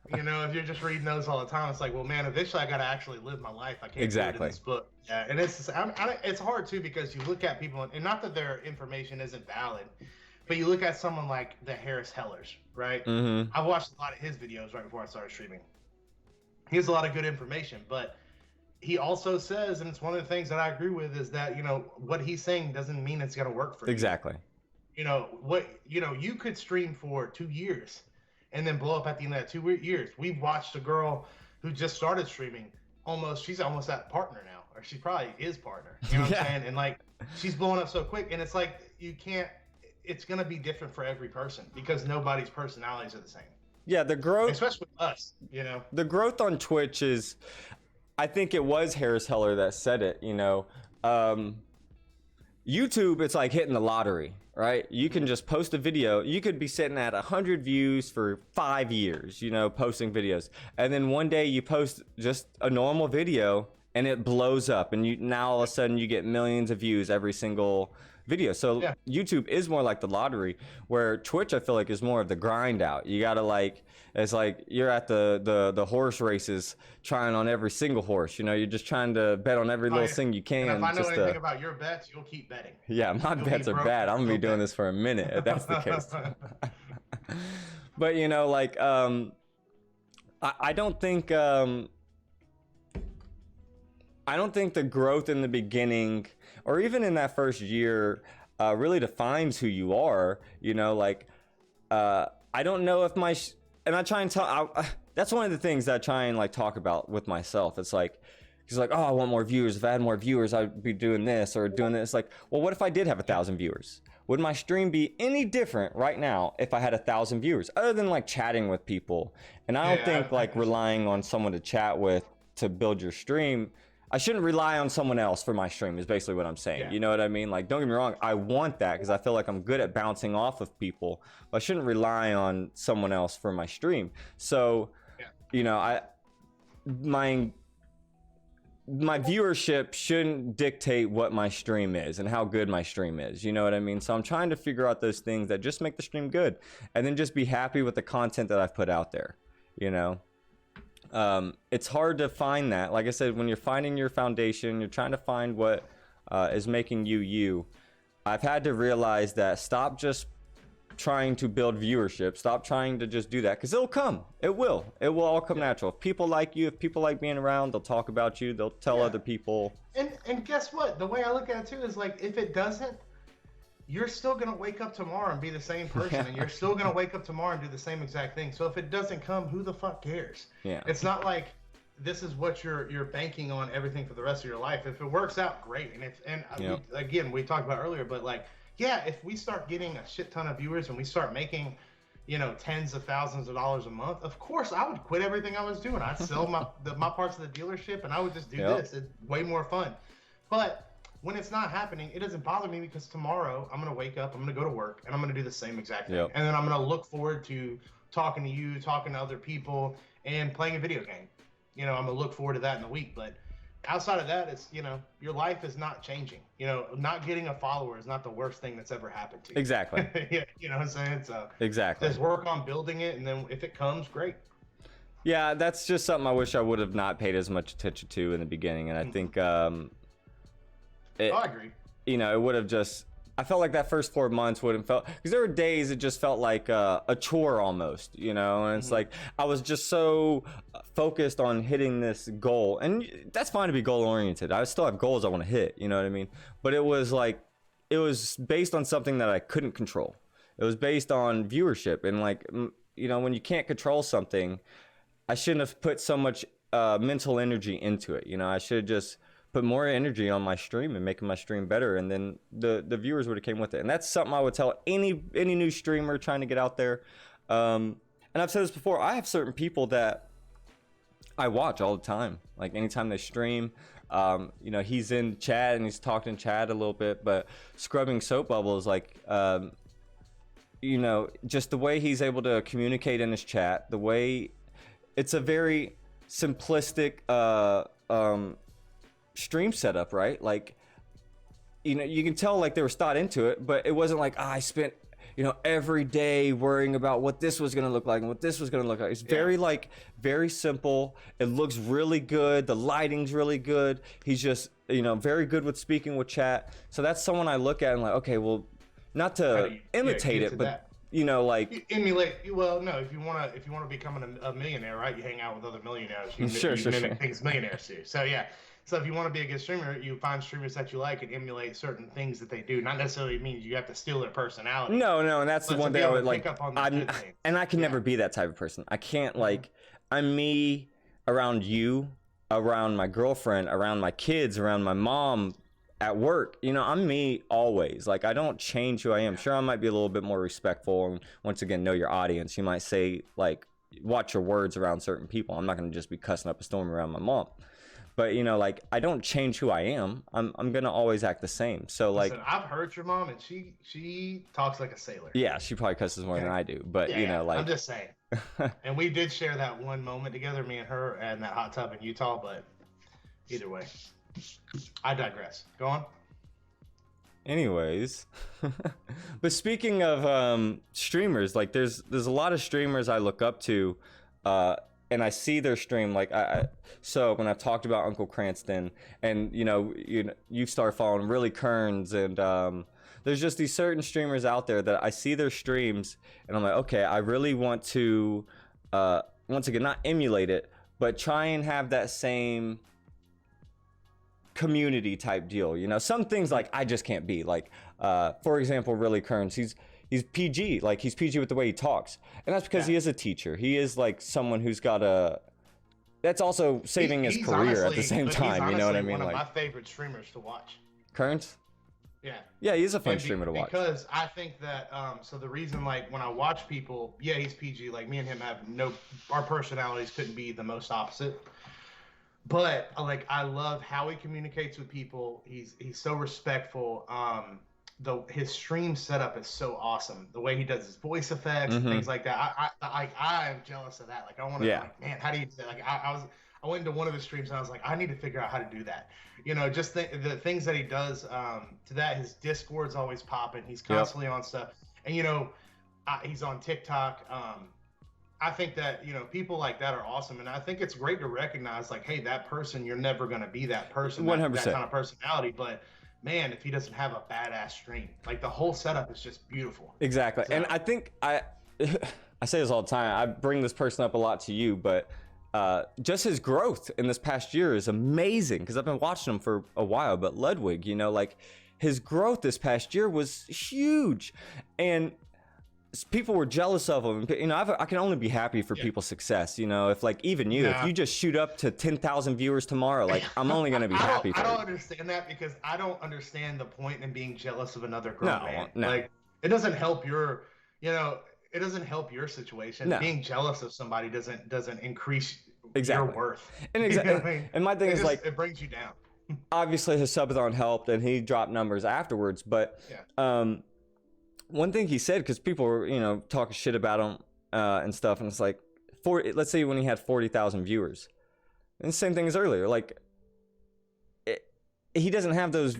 S2: If you're just reading those all the time, it's like, well, man, eventually I got to actually live my life. I can't do it in this book. Yeah, and it's hard too because you look at people, and not that their information isn't valid, but you look at someone like the Harris Hellers, right?
S1: Mm-hmm.
S2: I watched a lot of his videos right before I started streaming. He has a lot of good information, but he also says, and it's one of the things that I agree with, is that what he's saying doesn't mean it's going to work for you.
S1: Exactly.
S2: You could stream for 2 years and then blow up at the end of that 2 years. We've watched a girl who just started streaming. She's almost at partner now, or she probably is partner. You know what I'm saying? And like, she's blowing up so quick, and it's like it's gonna be different for every person because nobody's personalities are the same. Yeah, the growth, especially with us.
S1: The growth on Twitch is, I think it was Harris Heller that said it. YouTube, it's like hitting the lottery. Right? You can just post a video. You could be sitting at 100 views for 5 years, posting videos. And then one day you post just a normal video and it blows up. And now all of a sudden you get millions of views every single video. So YouTube is more like the lottery, where Twitch, I feel like, is more of the grind out. You got to it's like you're at the horse races trying on every single horse. You're just trying to bet on every little thing you can.
S2: And if I know anything about your bets, you'll keep betting.
S1: Yeah, my bets are bad. I'm going to be doing this for a minute if that's the case. But, I don't think the growth in the beginning, or even in that first year, really defines who you are. I don't know if and I try and tell. That's one of the things that I try and talk about with myself. It's like, he's like, oh, I want more viewers. If I had more viewers, I'd be doing this or doing this. Like, well, what if I did have 1,000 viewers? Would my stream be any different right now if I had 1,000 viewers, other than chatting with people? And I don't think relying on someone to chat with to build your stream. I shouldn't rely on someone else for my stream is basically what I'm saying. Yeah. You know what I mean? Don't get me wrong. I want that because I feel like I'm good at bouncing off of people, but I shouldn't rely on someone else for my stream. So, my viewership shouldn't dictate what my stream is and how good my stream is. You know what I mean? So I'm trying to figure out those things that just make the stream good, and then just be happy with the content that I've put out there, It's hard to find that. Like I said, when you're finding your foundation, you're trying to find what is making you. I've had to realize that stop just trying to build viewership. Stop trying to just do that, because it'll come. It will all come natural. If people like you, if people like being around, they'll talk about you, they'll tell other people.
S2: And guess what? The way I look at it too is like, if it doesn't, you're still gonna wake up tomorrow and be the same person, and you're still gonna wake up tomorrow and do the same exact thing. So if it doesn't come, who the fuck cares?
S1: Yeah.
S2: It's not like this is what you're banking on everything for the rest of your life. If it works out, great. And we talked about earlier, but like, yeah, if we start getting a shit ton of viewers and we start making, tens of thousands of dollars a month, of course I would quit everything I was doing. I'd sell my parts of the dealership, and I would just do this. It's way more fun. But when it's not happening, it doesn't bother me, because tomorrow I'm going to wake up, I'm going to go to work, and I'm going to do the same exact thing. And then I'm going to look forward to talking to you, talking to other people, and playing a video game. I'm going to look forward to that in the week. But outside of that, it's, your life is not changing. Not getting a follower is not the worst thing that's ever happened to you.
S1: Exactly.
S2: You know what I'm saying? So
S1: exactly.
S2: Just work on building it, and then if it comes, great.
S1: Yeah, that's just something I wish I would have not paid as much attention to in the beginning. And I think
S2: I agree.
S1: It would have just, I felt like that first 4 months would have felt, because there were days it just felt like a chore almost, and it's like I was just so focused on hitting this goal, and that's fine to be goal oriented. I still have goals I want to hit, you know what I mean? But it was like, it was based on something that I couldn't control. It was based on viewership, and like, when you can't control something, I shouldn't have put so much mental energy into it. I should have just put more energy on my stream and making my stream better, and then the viewers would have came with it. And that's something I would tell any new streamer trying to get out there. And I've said this before, I have certain people that I watch all the time. Like anytime they stream, he's in chat and he's talking in chat a little bit, but Scrubbing Soap Bubble is like, just the way he's able to communicate in his chat, the way it's a very simplistic stream setup, right? Like, you can tell like there was thought into it, but it wasn't like I spent every day worrying about what this was going to look like and what this was going to look like. It's very simple. It looks really good. The lighting's really good. He's just very good with speaking with chat. So that's someone I look at and like, okay, well, not to imitate it, but like
S2: you emulate. Well, no, if you want to become a millionaire, right? You hang out with other millionaires. You mimic things millionaires do. So yeah. So if you want to be a good streamer, you find streamers that you like and emulate certain things that they do. Not necessarily means you have to steal their personality.
S1: No, and that's the one thing I would like. And I can never be that type of person. I can't like. I'm me around you, around my girlfriend, around my kids, around my mom, at work. I'm me always. Like, I don't change who I am. Sure, I might be a little bit more respectful, and once again, know your audience. You might say like, watch your words around certain people. I'm not going to just be cussing up a storm around my mom. But like, I don't change who I am. I'm gonna always act the same. So like,
S2: listen, I've heard your mom, and she talks like a sailor.
S1: Yeah, she probably cusses more than I do. But like,
S2: I'm just saying. And we did share that one moment together, me and her, and that hot tub in Utah. But either way, I digress. Go on.
S1: Anyways, but speaking of streamers, like there's a lot of streamers I look up to. And I see their stream, like so when I've talked about Uncle Cranston, and you start following Really Kearns, and there's just these certain streamers out there that I see their streams, and I'm like, okay, I really want to once again not emulate it, but try and have that same community type deal. Some things like I just can't be like, for example, Really Kearns, he's PG, like he's PG with the way he talks, and that's because he is a teacher. He is like someone who's got that's also saving his career honestly, at the same time. You know what I mean?
S2: One of
S1: like,
S2: my favorite streamers to watch.
S1: Kearns?
S2: Yeah,
S1: he's a fun streamer to watch.
S2: Because I think that so the reason, like, when I watch people, he's PG. Like, me and him have our personalities couldn't be the most opposite. But like, I love how he communicates with people. He's so respectful. His stream setup is so awesome. The way he does his voice effects and things like that. I am jealous of that. Like, I want to like, man, how do you do that? Like, I went into one of his streams and I was like, I need to figure out how to do that. Just the things that he does to that. His Discord's always popping. He's constantly on stuff. And he's on TikTok. I think that people like that are awesome, and I think it's great to recognize, like, hey, that person, you're never going to be that person,
S1: 100%.
S2: that kind of personality, but man, if he doesn't have a badass stream. Like the whole setup is just beautiful.
S1: Exactly.
S2: So,
S1: And I think I say this all the time. I bring this person up a lot to you, but just his growth in this past year is amazing because I've been watching him for a while. But Ludwig, you know, like his growth this past year was huge, and people were jealous of him. You know, I can only be happy for people's success. You know, if like even you, if you just shoot up to 10,000 viewers tomorrow, like I'm only gonna be happy for you.
S2: I don't understand that because I don't understand the point in being jealous of another grown man.
S1: No.
S2: Like it doesn't help your, you know, it doesn't help your situation.
S1: No.
S2: Being jealous of somebody doesn't increase
S1: Exactly.
S2: your worth.
S1: And
S2: You know what I mean?
S1: And my thing is like
S2: it brings you down.
S1: Obviously his subathon helped and he dropped numbers afterwards, but one thing he said, because people were, you know, talking shit about him and stuff, and it's like, let's say when he had 40,000 viewers, and the same thing as earlier, like he doesn't have those.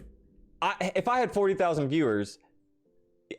S1: If I had 40,000 viewers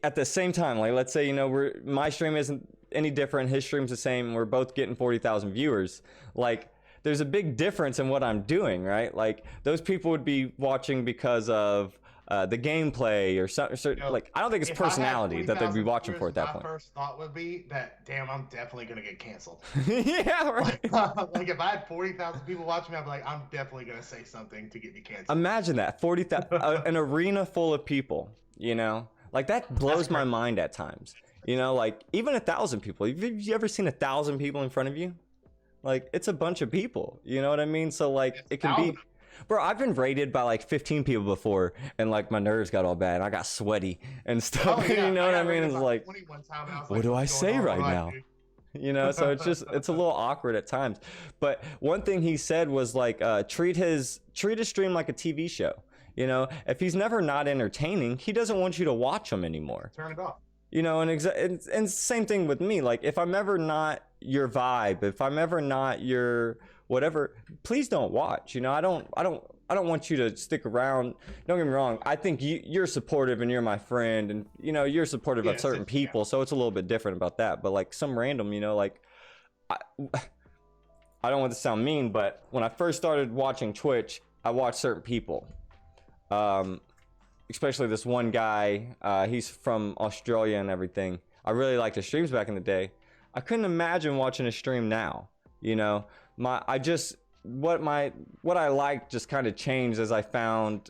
S1: at the same time, like let's say, you know, my stream isn't any different, his stream's the same, we're both getting 40,000 viewers, like there's a big difference in what I'm doing, right? Like those people would be watching because of the gameplay or something. Like I don't think it's personality that they'd be watching for at that point.
S2: My first thought would be that, damn, I'm definitely gonna get canceled.
S1: Yeah, right.
S2: Like if I had 40,000 people watching me, I'd be like, I'm definitely gonna say something to get me canceled.
S1: Imagine that 40,000, an arena full of people. You know, like that blows my mind at times. You know, like even 1,000 people. Have you ever seen 1,000 people in front of you? Like it's a bunch of people. You know what I mean? So like it can be. Bro, I've been raided by like 15 people before, and like my nerves got all bad, and I got sweaty and stuff. Oh, yeah. You know what I mean? It's like, what do I say right now? You know, so it's a little awkward at times. But one thing he said was like, treat his stream like a TV show. You know, if he's never not entertaining, he doesn't want you to watch him anymore.
S2: Turn it off.
S1: You know, and same thing with me. Like, if I'm ever not your vibe, if I'm ever not your whatever, please don't watch. You know, I don't want you to stick around. Don't get me wrong. I think you're supportive and you're my friend, and you know you're supportive of certain people, so it's a little bit different about that. But like some random, you know, like I don't want to sound mean, but when I first started watching Twitch, I watched certain people. Especially this one guy, he's from Australia and everything. I really liked his streams back in the day. I couldn't imagine watching a stream now. You know, what I liked just kind of changed as I found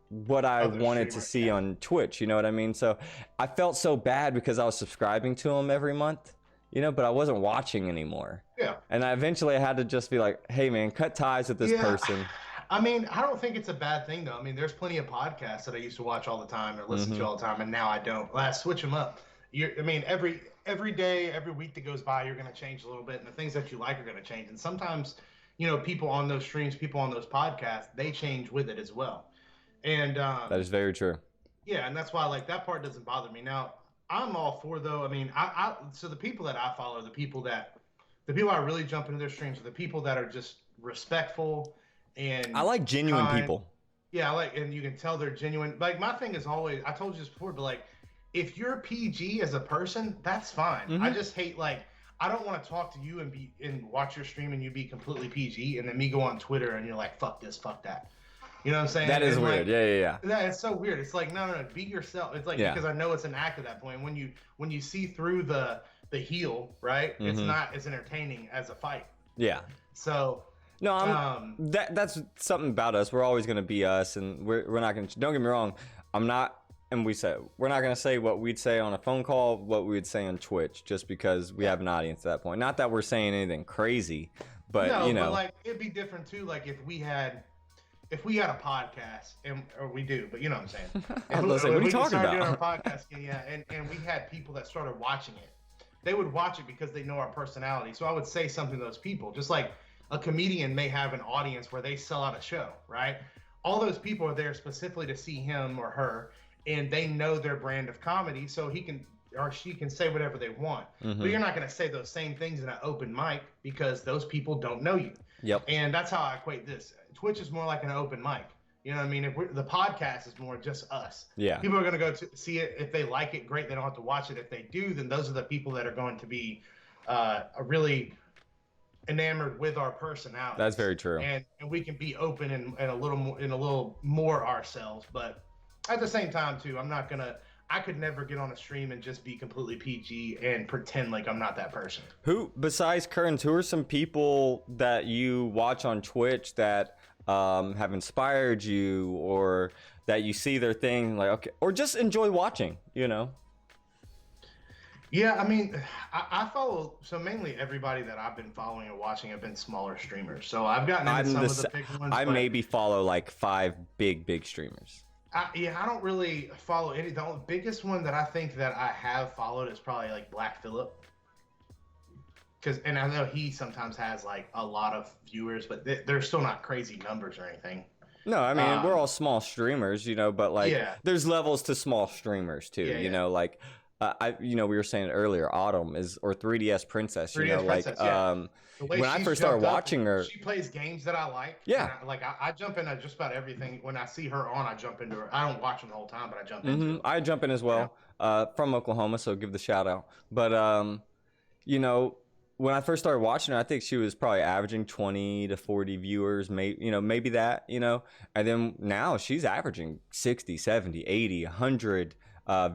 S1: what I wanted to see on Twitch. You know what I mean? So I felt so bad because I was subscribing to him every month, you know, but I wasn't watching anymore. Yeah. And I eventually had to just be like, hey man, cut ties with this person.
S2: I mean, I don't think it's a bad thing though. I mean, there's plenty of podcasts that I used to watch all the time or listen to all the time, and now I don't. I switch them up. I mean, every day, every week that goes by, you're going to change a little bit, and the things that you like are going to change. And sometimes, you know, people on those streams, people on those podcasts, they change with it as well. And
S1: that is very true.
S2: Yeah, and that's why like that part doesn't bother me. Now, I'm all for though. I mean, so the people that I follow, the people I really jump into their streams are the people that are just respectful. And
S1: I like genuine people.
S2: Yeah, and you can tell they're genuine. Like my thing is always, I told you this before, but like, if you're PG as a person, that's fine. I just hate like, I don't want to talk to you and watch your stream and you be completely PG, and then me go on Twitter and you're like, fuck this, fuck that. You know what I'm saying?
S1: That is weird.
S2: Like,
S1: yeah.
S2: Yeah, it's so weird. It's like no, be yourself. It's like because I know it's an act at that point. When you see through the heel, right? It's entertaining as a fight. Yeah. So.
S1: No, that's something about us. We're always going to be us, and we're not going to. Don't get me wrong. I'm not, and we're not going to say what we'd say on a phone call, what we would say on Twitch, just because we have an audience at that point. Not that we're saying anything crazy, but you know,
S2: but like it'd be different too. Like if we had a podcast, or we do, but you know what I'm saying.
S1: What are you talking about?
S2: Doing our podcast, and we had people that started watching it. They would watch it because they know our personality. So I would say something to those people, just like. A comedian may have an audience where they sell out a show, right? All those people are there specifically to see him or her, and they know their brand of comedy, so he can or she can say whatever they want. But you're not going to say those same things in an open mic because those people don't know you. Yep. And that's how I equate this. Twitch is more like an open mic. You know what I mean? The podcast is more just us. Yeah. People are going to go to see it. If they like it, great. They don't have to watch it. If they do, then those are the people that are going to be really enamored with our personalities.
S1: That's very true.
S2: And we can be open and a little more ourselves. But at the same time too, I could never get on a stream and just be completely PG and pretend like I'm not that person.
S1: Who, besides Kearns, who are some people that you watch on Twitch that have inspired you, or that you see their thing, like, okay, or just enjoy watching, you know?
S2: Yeah, I mean, I follow, so mainly everybody that I've been following and watching have been smaller streamers. So I've gotten into some of the big ones.
S1: I maybe follow like 5 big streamers.
S2: I don't really follow any. The biggest one that I think that I have followed is probably like Black Phillip. And I know he sometimes has like a lot of viewers, but they're still not crazy numbers or anything.
S1: No, I mean, we're all small streamers, you know, but like there's levels to small streamers too, you know, like we were saying earlier, Autumn or 3DS Princess, you know, like when I first started watching her,
S2: she plays games that I like.
S1: Yeah.
S2: I jump into just about everything. When I see her on, I jump into her. I don't watch them the whole time, but I jump into her.
S1: I jump in as well, from Oklahoma, so give the shout out. But, you know, when I first started watching her, I think she was probably averaging 20 to 40 viewers, maybe that, you know, and then now she's averaging 60, 70, 80, 100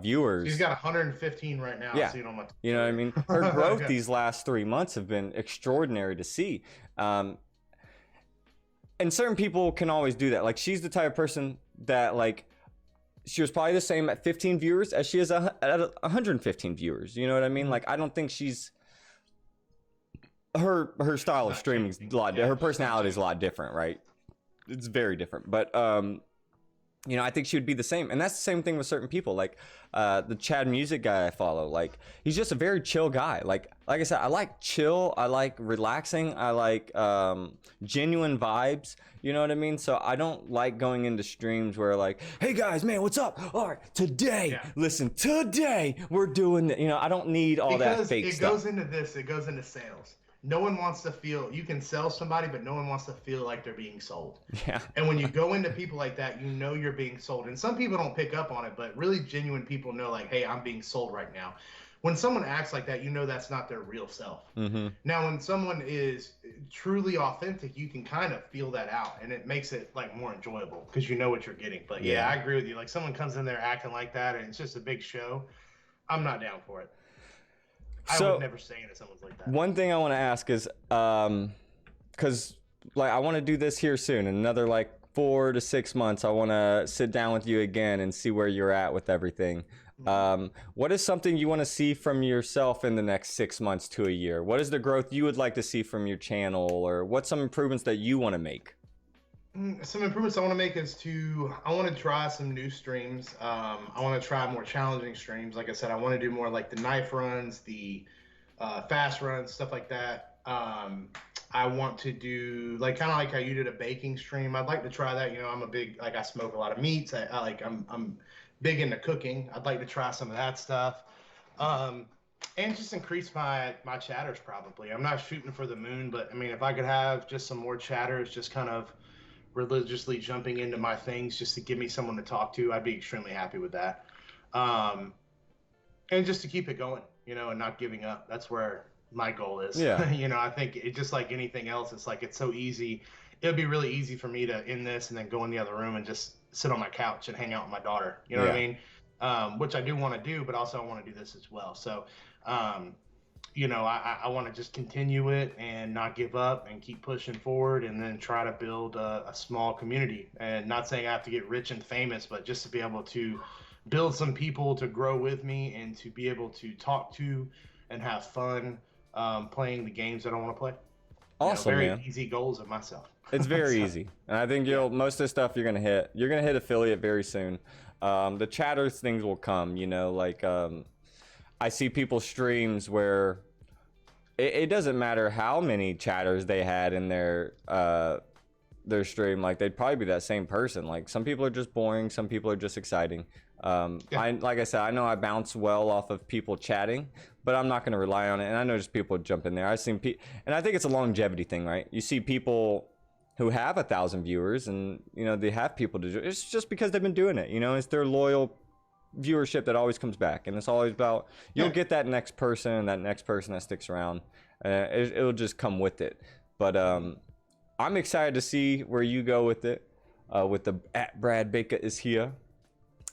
S1: viewers.
S2: She's got 115 right now.
S1: Yeah.
S2: So you
S1: know what I mean? Her growth these last 3 months have been extraordinary to see. And certain people can always do that. Like, she's the type of person that, like, she was probably the same at 15 viewers as she is at 115 viewers. You know what I mean? Like, I don't think she's... Her style of streaming is a lot. Her personality is a lot different, right? It's very different. But you know, I think she would be the same. And that's the same thing with certain people. Like the Chad Music guy I follow, like, he's just a very chill guy. Like I said, I like chill. I like relaxing. I like genuine vibes. You know what I mean? So I don't like going into streams where, like, hey guys, man, what's up? All right, today we're doing you know, I don't need all that fake stuff.
S2: It goes into this. It goes into sales. No one wants to feel, you can sell somebody, but no one wants to feel like they're being sold.
S1: Yeah.
S2: And when you go into people like that, you know you're being sold. And some people don't pick up on it, but really genuine people know, like, hey, I'm being sold right now. When someone acts like that, you know that's not their real self.
S1: Mm-hmm.
S2: Now, when someone is truly authentic, you can kind of feel that out, and it makes it, like, more enjoyable because you know what you're getting. But yeah, I agree with you. Like, someone comes in there acting like that, and it's just a big show. I'm not down for it. I would never say it to someone like that.
S1: One thing I want to ask is, because like I want to do this here soon, in another like 4 to 6 months, I want to sit down with you again and see where you're at with everything. What is something you want to see from yourself in the next 6 months to a year? What is the growth you would like to see from your channel, or what's some improvements that you want to make?
S2: Some improvements I want to make is I want to try some new streams. I want to try more challenging streams. Like I said, I want to do more like the knife runs, the fast runs, stuff like that. I want to do like kind of like how you did a baking stream. I'd like to try that. You know, I'm a big, like, I smoke a lot of meats. I'm big into cooking. I'd like to try some of that stuff. And just increase my chatters probably. I'm not shooting for the moon, but I mean, if I could have just some more chatters, just kind of religiously jumping into my things just to give me someone to talk to, I'd be extremely happy with that. And just to keep it going, you know, and not giving up. That's where my goal is.
S1: Yeah.
S2: You know, I think it just like anything else, it's like, it's so easy. It would be really easy for me to end this and then go in the other room and just sit on my couch and hang out with my daughter. You know what I mean? Which I do want to do, but also I want to do this as well. So, you know, I want to just continue it and not give up and keep pushing forward, and then try to build a small community. And not saying I have to get rich and famous, but just to be able to build some people to grow with me and to be able to talk to and have fun playing the games that I want to play.
S1: Awesome,
S2: you know,
S1: man.
S2: Very easy goals of myself.
S1: It's very easy. And I think most of the stuff you're going to hit affiliate very soon. The chatters things will come, you know, like I see people's streams where it doesn't matter how many chatters they had in their stream, like they'd probably be that same person. Like some people are just boring, some people are just exciting. Like I said, I know I bounce well off of people chatting, but I'm not going to rely on it. And I know just people jump in there. I've seen and I think it's a longevity thing, right? You see people who have 1,000 viewers, and you know they have people to do it. It's just because they've been doing it. You know, it's their loyal viewership that always comes back, and it's always about you'll get that next person and that next person that sticks around. It'll just come with it. But I'm excited to see where you go with it. With the at Brad Baker is here.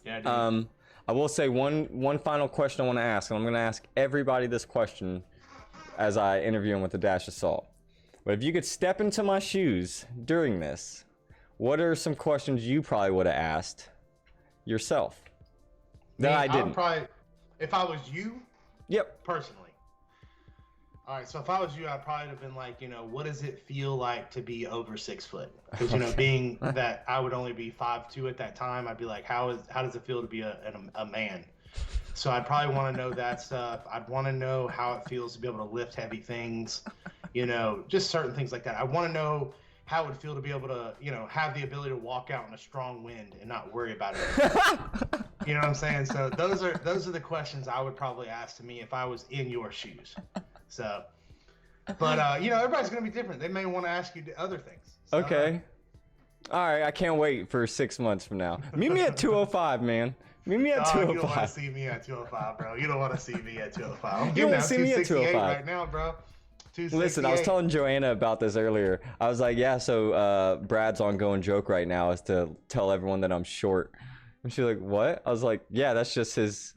S2: Yeah, dude.
S1: I will say one final question I want to ask, and I'm going to ask everybody this question as I interview them with the Dash of Salt. But if you could step into my shoes during this, what are some questions you probably would have asked yourself that I didn't?
S2: If I was you,
S1: Yep.
S2: personally. All right, so if I was you, I'd probably have been like, what does it feel like to be over 6 foot? Because being that I would only be 5'2" at that time, I'd be like, how does it feel to be a man? So I'd probably want to know that stuff. I'd want to know how it feels to be able to lift heavy things, just certain things like that. I want to know how it would feel to be able to, have the ability to walk out in a strong wind and not worry about it. You know what I'm saying? So those are the questions I would probably ask to me if I was in your shoes. So, but everybody's gonna be different. They may want to ask you other things. So,
S1: Okay. All right. I can't wait for 6 months from now. Meet me at 205, man. Meet me at 205.
S2: You don't want to see me at 205, bro. You don't want to see me at 205. I'm
S1: You
S2: getting
S1: don't
S2: out
S1: see me at
S2: 268
S1: 205
S2: right now, bro.
S1: Listen, I was telling Joanna about this earlier. I was like, yeah, so Brad's ongoing joke right now is to tell everyone that I'm short. And she's like, what? I was like, yeah, that's just his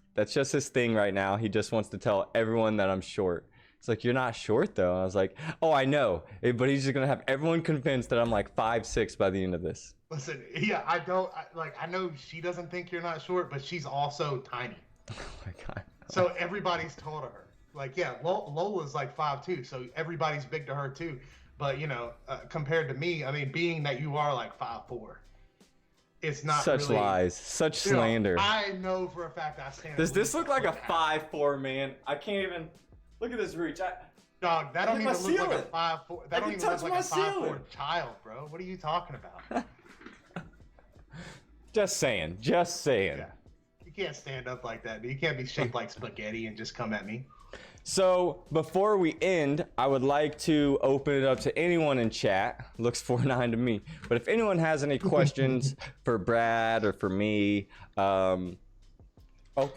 S1: thing right now. He just wants to tell everyone that I'm short. It's like, you're not short though. I was like, oh, I know, but he's just gonna have everyone convinced that I'm like 5'6" by the end of this.
S2: Listen, yeah, I know she doesn't think you're not short, but she's also tiny.
S1: Oh my God.
S2: So everybody's told her. Like, yeah, Lola's like 5'2", so everybody's big to her too. But compared to me, I mean, being that you are like 5'4", it's not
S1: such
S2: really,
S1: lies, such slander.
S2: I know for a fact I stand.
S1: Does this look like a 5'4", man? I can't even look at this reach.
S2: Dog, that don't even look like a 5'4". That don't even look like a 5'4" child, bro. What are you talking about?
S1: Just saying.
S2: Yeah. You can't stand up like that, dude. You can't be shaped like spaghetti and just come at me.
S1: So before we end, I would like to open it up to anyone in chat. Looks 4-9 to me. But if anyone has any questions for Brad or for me, open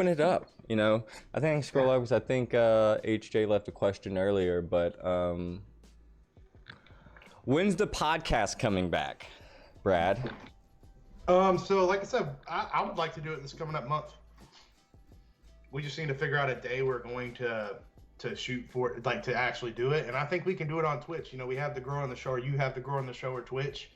S1: it up. I think scroll up because I think HJ left a question earlier. But when's the podcast coming back, Brad?
S2: So like I said, I would like to do it this coming up month. We just need to figure out a day we're going to shoot for, like to actually do it. And I think we can do it on Twitch. We have the Grow on the Show, or you have the Grow on the Show or Twitch.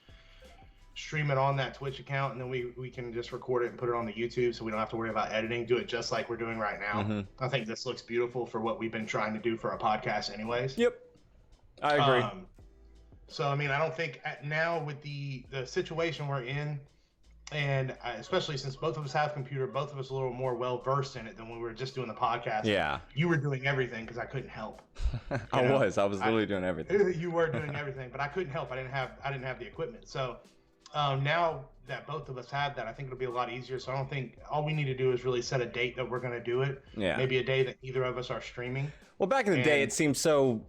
S2: Stream it on that Twitch account, and then we can just record it and put it on the YouTube, so we don't have to worry about editing. Do it just like we're doing right now. Mm-hmm. I think this looks beautiful for what we've been trying to do for a podcast anyways.
S1: Yep. I agree.
S2: So, I mean, I don't think now with the situation we're in, and especially since both of us have computer, both of us a little more well-versed in it than when we were just doing the podcast.
S1: Yeah.
S2: You were doing everything because I couldn't help.
S1: I was literally doing everything.
S2: You were doing everything, but I couldn't help. I didn't have the equipment. So now that both of us have that, I think it'll be a lot easier. So I don't think all we need to do is really set a date that we're going to do it.
S1: Yeah.
S2: Maybe a day that either of us are streaming.
S1: Well, back in the day, it seemed so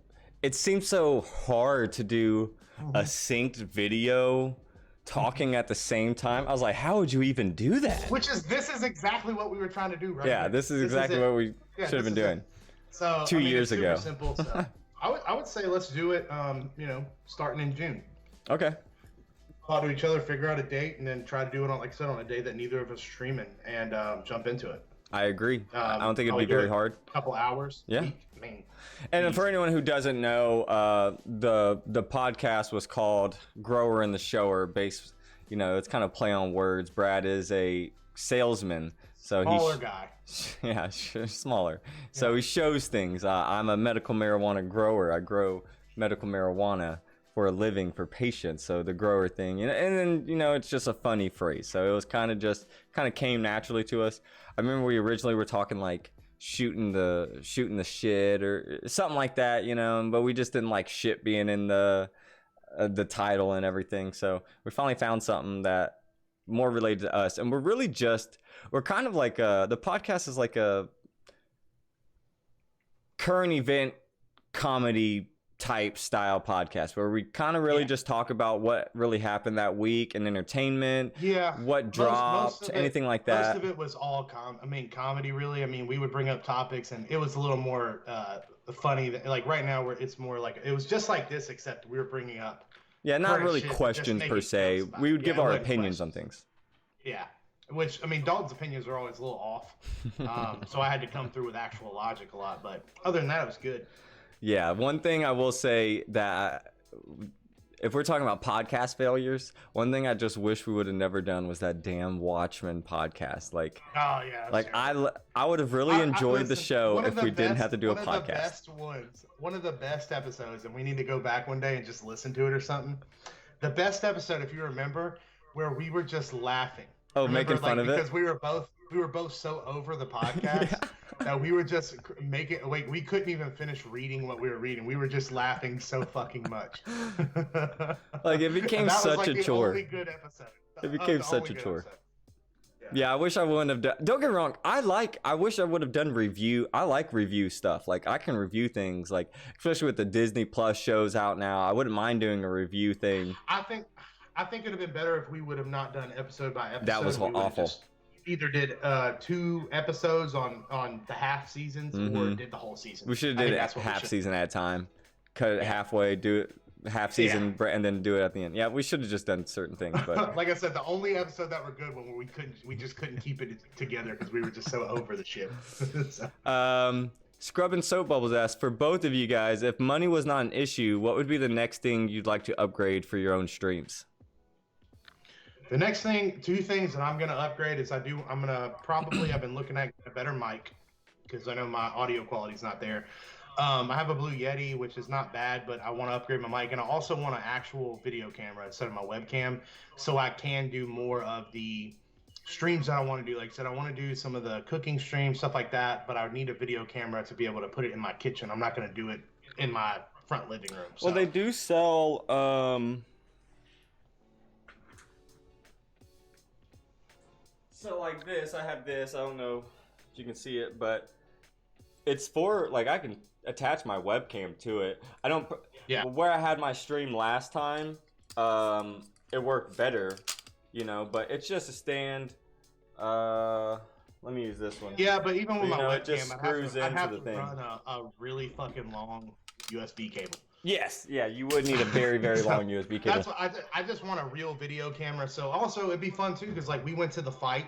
S1: hard to do a synced video talking at the same time. I was like, how would you even do that?
S2: This is exactly what we were trying to do, right?
S1: Yeah, this is exactly what we should have been doing.
S2: So
S1: 2 years ago.
S2: Super simple. So I would say let's do it. Starting in June.
S1: Okay.
S2: Talk to each other, figure out a date, and then try to do it on, like I said, on a day that neither of us are streaming, and jump into it.
S1: I agree. I don't think it'd be very hard.
S2: A couple hours.
S1: Yeah. And for anyone who doesn't know, the podcast was called Grower and the Shower. Based, it's kind of play on words. Brad is a salesman, so
S2: smaller guy.
S1: Yeah, smaller. So he shows things. I'm a medical marijuana grower. I grow medical marijuana for a living for patients. So the grower thing, and then it's just a funny phrase. So it was kind of came naturally to us. I remember we originally were talking like shooting the shit or something like that, but we just didn't like shit being in the title and everything. So we finally found something that more related to us, and we're kind of like the podcast is like a current event comedy type style podcast where we kind of really just talk about what really happened that week and entertainment, what dropped, anything like that.
S2: Most of it was all comedy really. I mean, we would bring up topics, and it was a little more funny that like right now where it's more like it was just like this, except we were bringing up
S1: Yeah, not
S2: current
S1: really
S2: shit, but just
S1: questions per
S2: making
S1: se.
S2: jokes about
S1: We
S2: it.
S1: would
S2: Yeah,
S1: give
S2: it
S1: our
S2: wasn't
S1: opinions on
S2: questions.
S1: things.
S2: Yeah, which I mean, Dalton's opinions are always a little off, so I had to come through with actual logic a lot. But other than that, it was good.
S1: Yeah, one thing I will say that if we're talking about podcast failures, one thing I just wish we would have never done was that damn Watchmen podcast.
S2: Oh yeah, that's terrible.
S1: I would have really enjoyed the
S2: Listen,
S1: show
S2: one of
S1: if
S2: the
S1: we didn't
S2: best,
S1: have to do a
S2: one of the
S1: podcast.
S2: best ones, one of the best episodes, and we need to go back one day and just listen to it or something. The best episode, if you remember, where we were just laughing.
S1: Oh,
S2: Remember,
S1: making fun of
S2: because
S1: it?
S2: we were both so over the podcast
S1: Yeah.
S2: that we were just making like we couldn't even finish reading what we were reading. We were just laughing so fucking much.
S1: Like, it became
S2: that
S1: such
S2: was, like,
S1: a chore.
S2: Only good episode.
S1: It became
S2: The
S1: such
S2: only
S1: a
S2: good
S1: chore.
S2: episode.
S1: Yeah, I wish I wouldn't have done. Don't get me wrong. I wish I would have done review. I like review stuff. Like, I can review things. Like, especially with the Disney Plus shows out now, I wouldn't mind doing a review thing.
S2: I think it'd have been better if we would have not done episode by episode.
S1: That was
S2: We would have
S1: awful.
S2: just either did 2 episodes on the half seasons or did the whole season.
S1: We should have
S2: I
S1: did
S2: think
S1: it
S2: that's what we
S1: half
S2: should-
S1: season at a time. Cut it halfway, do it half season, and then do it at the end. Yeah, we should have just done certain things. But
S2: Like I said, the only episode that were good when we just couldn't keep it together because we were just so over the shit. So,
S1: Scrub and Soap Bubbles asks, for both of you guys, if money was not an issue, what would be the next thing you'd like to upgrade for your own streams?
S2: the next thing, 2 things that I'm gonna upgrade is I've been looking at a better mic because I know my audio quality is not there. I have a Blue Yeti, which is not bad, but I want to upgrade my mic, and I also want an actual video camera instead of my webcam, so I can do more of the streams that I want to do. Like I said, I want to do some of the cooking streams, stuff like that, but I would need a video camera to be able to put it in my kitchen. I'm not going to do it in my front living room. So.
S1: Well, they do sell. So like this, I have this. I don't know if you can see it, but it's for like I can attach my webcam to it. I don't.
S2: Yeah.
S1: Where I had my stream last time, it worked better, but it's just a stand. Let me use this one.
S2: Yeah, but even with my
S1: it
S2: webcam,
S1: just screws
S2: I'd have
S1: into
S2: to
S1: the thing.
S2: run a really fucking long USB cable.
S1: Yes, yeah, you would need a very, very
S2: So,
S1: long USB cable.
S2: That's what I just want a real video camera. So also it'd be fun too because like we went to the fight,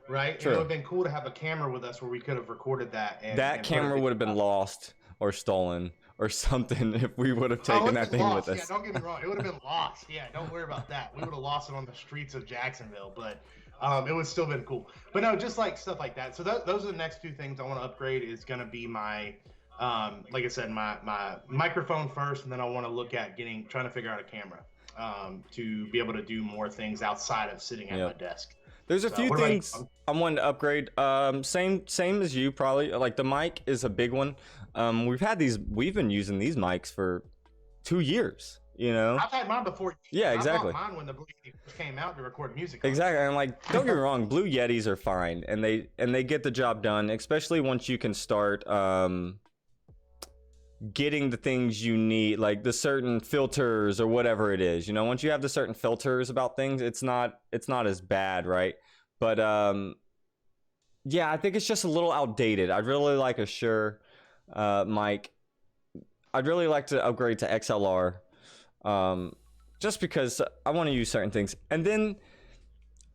S2: right?
S1: True.
S2: And it would have been cool to have a camera with us where we could have recorded that. And
S1: That camera would have been lost or stolen or something if we would have taken that thing with us.
S2: Yeah, don't get me wrong. It would have been lost. Yeah, don't worry about that. We would have lost it on the streets of Jacksonville, but it would still been cool. But no, just like stuff like that. So those are the next 2 things I want to upgrade. Is going to be my, like I said, my microphone first, and then I want to look at trying to figure out a camera to be able to do more things outside of sitting at my desk.
S1: There's a
S2: So,
S1: few
S2: what about you?
S1: things I wanted to upgrade. Same as you probably. Like the mic is a big one. We've been using these mics for 2 years.
S2: I've had mine before.
S1: Yeah, exactly.
S2: I bought mine when the Blue Yeti first came out to record music on.
S1: Exactly. And like, don't get me wrong, Blue Yetis are fine, and they get the job done, especially once you can start getting the things you need, like the certain filters or whatever it is. Once you have the certain filters about things, it's not as bad, right? But yeah, I think it's just a little outdated. I'd really like a Shure mic. I'd really like to upgrade to XLR. Just because I want to use certain things, and then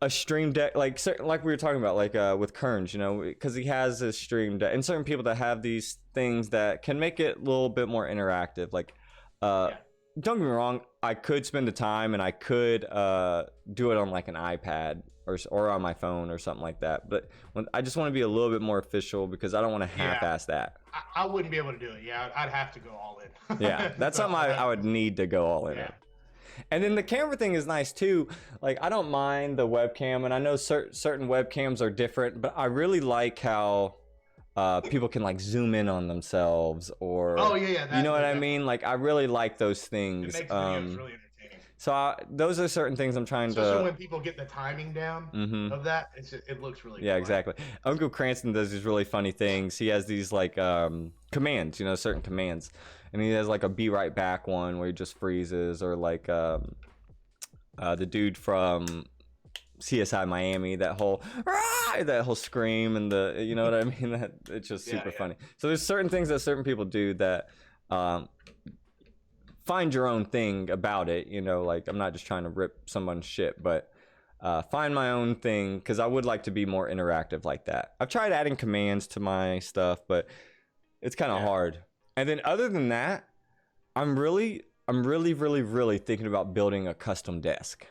S1: a stream deck, like we were talking about, like with Kearns, because he has a stream deck, and certain people that have these things that can make it a little bit more interactive. Like, don't get me wrong, I could spend the time and I could do it on like an iPad or on my phone or something like that. But I just want to be a little bit more official because I don't want to half-ass that.
S2: I wouldn't be able to do it. Yeah, I'd have to go all in.
S1: Yeah, that's
S2: So,
S1: something I would need to go all in.
S2: Yeah.
S1: And then the camera thing is nice too. Like, I don't mind the webcam, and I know certain webcams are different, but I really like how people can like zoom in on themselves, or you know what I mean? Like, I really like those things.
S2: It makes videos really entertaining.
S1: So those are certain things I'm trying
S2: Especially
S1: to.
S2: when people get the timing down of that, it looks really
S1: Yeah,
S2: cool.
S1: exactly. Uncle Cranston does these really funny things. He has these like commands, certain commands, and he has like a be right back one where he just freezes, or like the dude from CSI Miami, that whole scream and the, you know what I mean? That it's just super funny. So there's certain things that certain people do that find your own thing about it, you know, like I'm not just trying to rip someone's shit, but find my own thing, because I would like to be more interactive like that. I've tried adding commands to my stuff, but it's kind of hard. And then other than that, I'm really thinking about building a custom desk.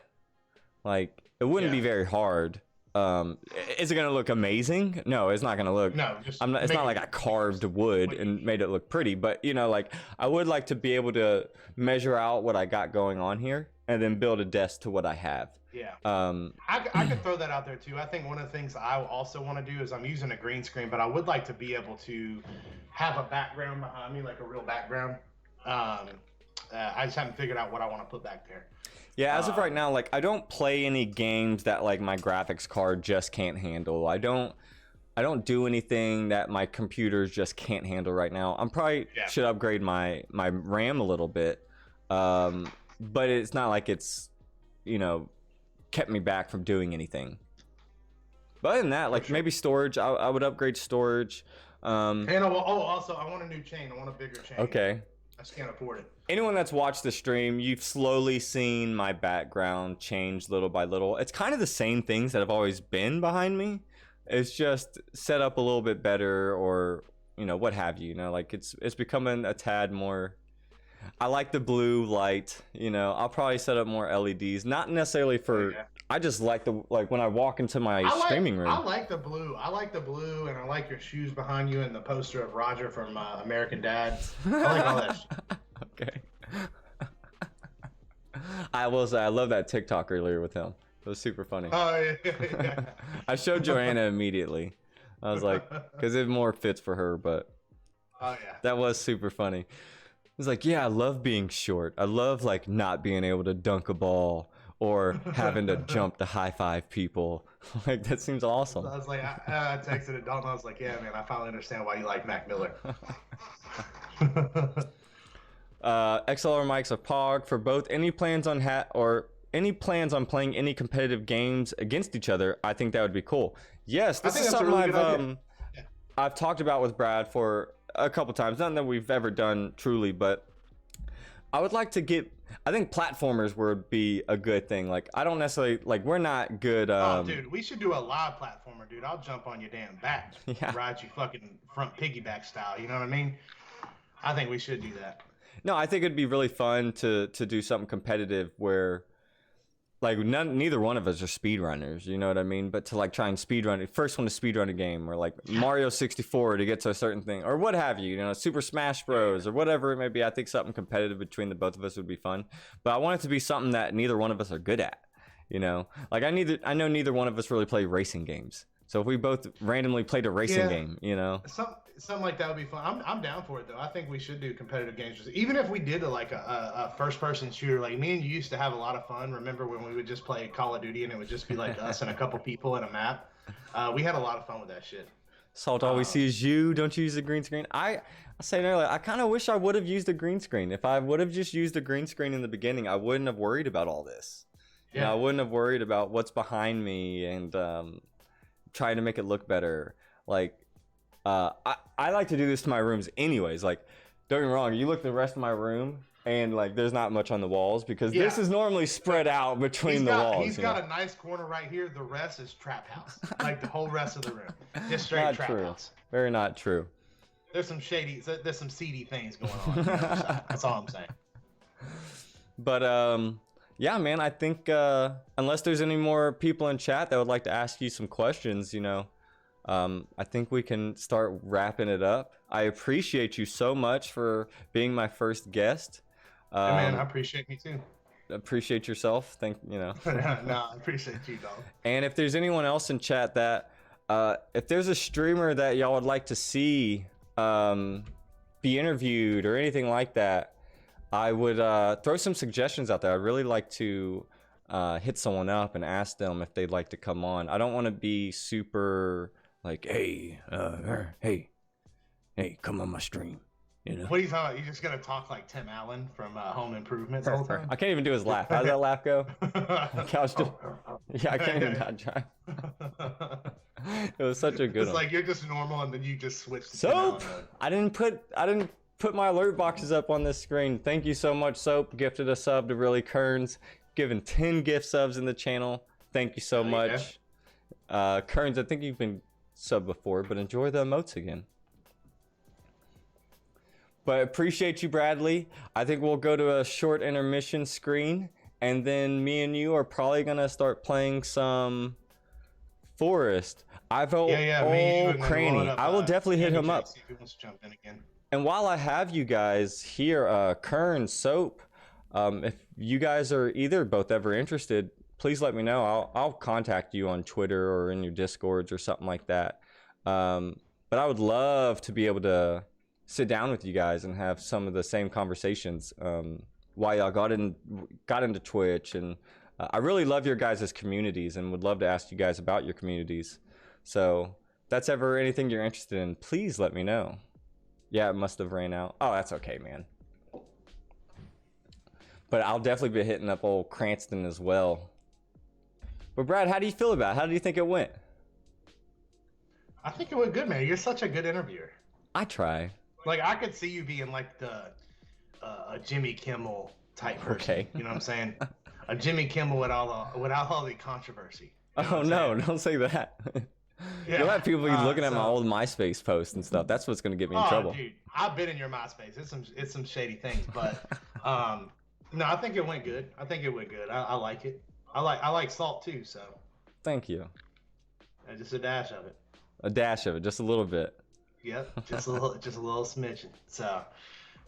S1: Like, it wouldn't be very hard. Is it gonna look amazing? No, it's not gonna look.
S2: No,
S1: it's not like I carved wood and made it look pretty. But you know, like I would like to be able to measure out what I got going on here and then build a desk to what I have.
S2: Yeah. I could throw that out there too. I think one of the things I also want to do is I'm using a green screen, but I would like to be able to have a background behind me, like a real background. I just haven't figured out what I want to put back there.
S1: Yeah, as of right now, like I don't play any games that like my graphics card just can't handle. I don't do anything that my computers just can't handle right now. I'm probably should upgrade my RAM a little bit, but it's not like it's, you know, kept me back from doing anything. But other than that, like maybe storage, I would upgrade storage.
S2: And also I want a new chain. I want a bigger chain.
S1: Okay.
S2: I just can't afford it.
S1: Anyone that's watched the stream, you've slowly seen my background change little by little. It's kind of the same things that have always been behind me. It's just set up a little bit better, or, you know, what have you. You know, like it's becoming a tad more. I like the blue light. You know, I'll probably set up more LEDs. Not necessarily for. I just like when I walk into my streaming room.
S2: I like the blue. I like the blue, and I like your shoes behind you and the poster of Roger from American Dad. I like all that shit.
S1: Okay. I will say I love that TikTok earlier with him. It was super funny.
S2: Oh yeah.
S1: I showed Joanna immediately. I was like, because it more fits for her, but that was super funny. It was like, yeah, I love being short. I love like not being able to dunk a ball or having to jump to high five people. Like, that seems awesome.
S2: I was like, I texted it, Dalton. I was like, yeah, man, I finally understand why you like Mac Miller.
S1: XLR mics are POG for both. Any plans on playing any competitive games against each other? I think that would be cool. Yes, this is something I've talked about with Brad for a couple times. Nothing that we've ever done truly, but I would like to get. I think platformers would be a good thing. Like, I don't necessarily like. We're not good.
S2: Dude, we should do a live platformer, dude. I'll jump on your damn back, ride you fucking front piggyback style. You know what I mean? I think we should do that.
S1: No, I think it'd be really fun to do something competitive where, like, neither one of us are speedrunners, you know what I mean? But to, like, try and speedrun it, first one to speedrun a game, or, like, Mario 64 to get to a certain thing, or what have you, you know, Super Smash Bros, or whatever it may be. I think something competitive between the both of us would be fun. But I want it to be something that neither one of us are good at, you know? Like, I know neither one of us really play racing games. So if we both randomly played a racing game, you know?
S2: Something like that would be fun. I'm down for it, though. I think we should do competitive games. Even if we did a first-person shooter. Like, me and you used to have a lot of fun. Remember when we would just play Call of Duty and it would just be like us and a couple people in a map? We had a lot of fun with that shit.
S1: Salt, all we see is you. Don't you use the green screen? I said earlier, I kind of wish I would have used a green screen. If I would have just used a green screen in the beginning, I wouldn't have worried about all this. Yeah. You know, I wouldn't have worried about what's behind me and trying to make it look better. Like, I like to do this to my rooms anyways. Like, don't get me wrong, you look at the rest of my room and like there's not much on the walls because this is normally spread out between the walls.
S2: He's got a nice corner right here. The rest is trap house. Like the whole rest of the room. Just straight trap house.
S1: Very not true.
S2: There's some seedy things going on. That's all I'm saying.
S1: But yeah, man, I think unless there's any more people in chat that would like to ask you some questions, you know, I think we can start wrapping it up. I appreciate you so much for being my first guest.
S2: Hey man, I appreciate me too.
S1: Appreciate yourself. No,
S2: I appreciate you, dog.
S1: And if there's anyone else in chat that, if there's a streamer that y'all would like to see be interviewed or anything like that, I would throw some suggestions out there. I'd really like to hit someone up and ask them if they'd like to come on. I don't want to be super like, hey, come on my stream. You know?
S2: What are you talking about? You're just gonna talk like Tim Allen from Home Improvement the whole time?
S1: I can't even do his laugh. How does that laugh go? Yeah, I can't even not drive. It was such a good
S2: It's
S1: one.
S2: like you're just normal, and then you just switch to
S1: Soap.
S2: 10 mode.
S1: I didn't put my alert boxes up on this screen. Thank you so much, Soap. Gifted a sub to Really Kearns. Given 10 gift subs in the channel. Thank you so much. Kearns, I think you've been sub before, but enjoy the emotes again. But appreciate you, Bradley. I think we'll go to a short intermission screen, and then me and you are probably gonna start playing some Forest. I've
S2: me, you, and
S1: Cranny. I will definitely hit him up.
S2: See if he wants to jump in again.
S1: And while I have you guys here, Kern, Soap, if you guys are either both ever interested, please let me know. I'll contact you on Twitter or in your Discords or something like that. But I would love to be able to sit down with you guys and have some of the same conversations while y'all got into Twitch. And I really love your guys' communities and would love to ask you guys about your communities. So if that's ever anything you're interested in, please let me know. Yeah, it must have ran out. Oh, that's okay, man. But I'll definitely be hitting up old Cranston as well. But Brad, how do you feel about it? How do you think it went?
S2: I think it went good, man. You're such a good interviewer.
S1: I try.
S2: Like, I could see you being like a Jimmy Kimmel type person.
S1: Okay.
S2: You know what I'm saying? A Jimmy Kimmel without all the controversy. You know
S1: Oh no, don't say that.
S2: Yeah.
S1: You'll have people be looking at my old MySpace posts and stuff. That's what's gonna get me in trouble.
S2: Dude, I've been in your MySpace. It's some shady things, but no, I think it went good. I like it. I like salt too, so.
S1: Thank you.
S2: Just a dash of it.
S1: A dash of it, just a little bit.
S2: Yep, just a little smidgen. So,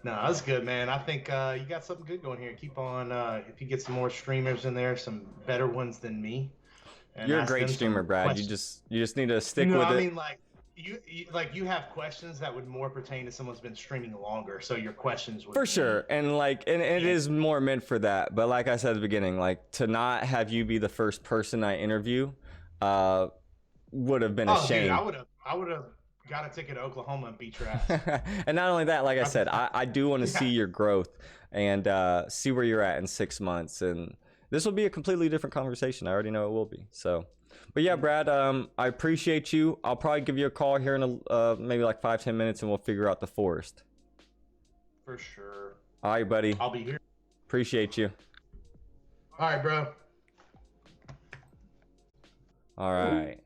S2: no, that's good, man. I think you got something good going here. Keep on. If you get some more streamers in there, some better ones than me.
S1: You're a great streamer, Brad.
S2: Questions.
S1: You just need to stick with it.
S2: I mean, like you have questions that would more pertain to someone's been streaming longer, so your questions would
S1: for sure, and it is more meant for that. But like I said at the beginning, like to not have you be the first person I interview, would have been a shame.
S2: Dude, I would have got a ticket to Oklahoma and beat your ass.
S1: And not only that, like I said, I do want to see your growth and see where you're at in 6 months. And this will be a completely different conversation. I already know it will be. So, but yeah, Brad, I appreciate you. I'll probably give you a call here in maybe like 5-10 minutes, and we'll figure out the Forest.
S2: For sure.
S1: All right, buddy.
S2: I'll be here.
S1: Appreciate you.
S2: All right, bro.
S1: All right.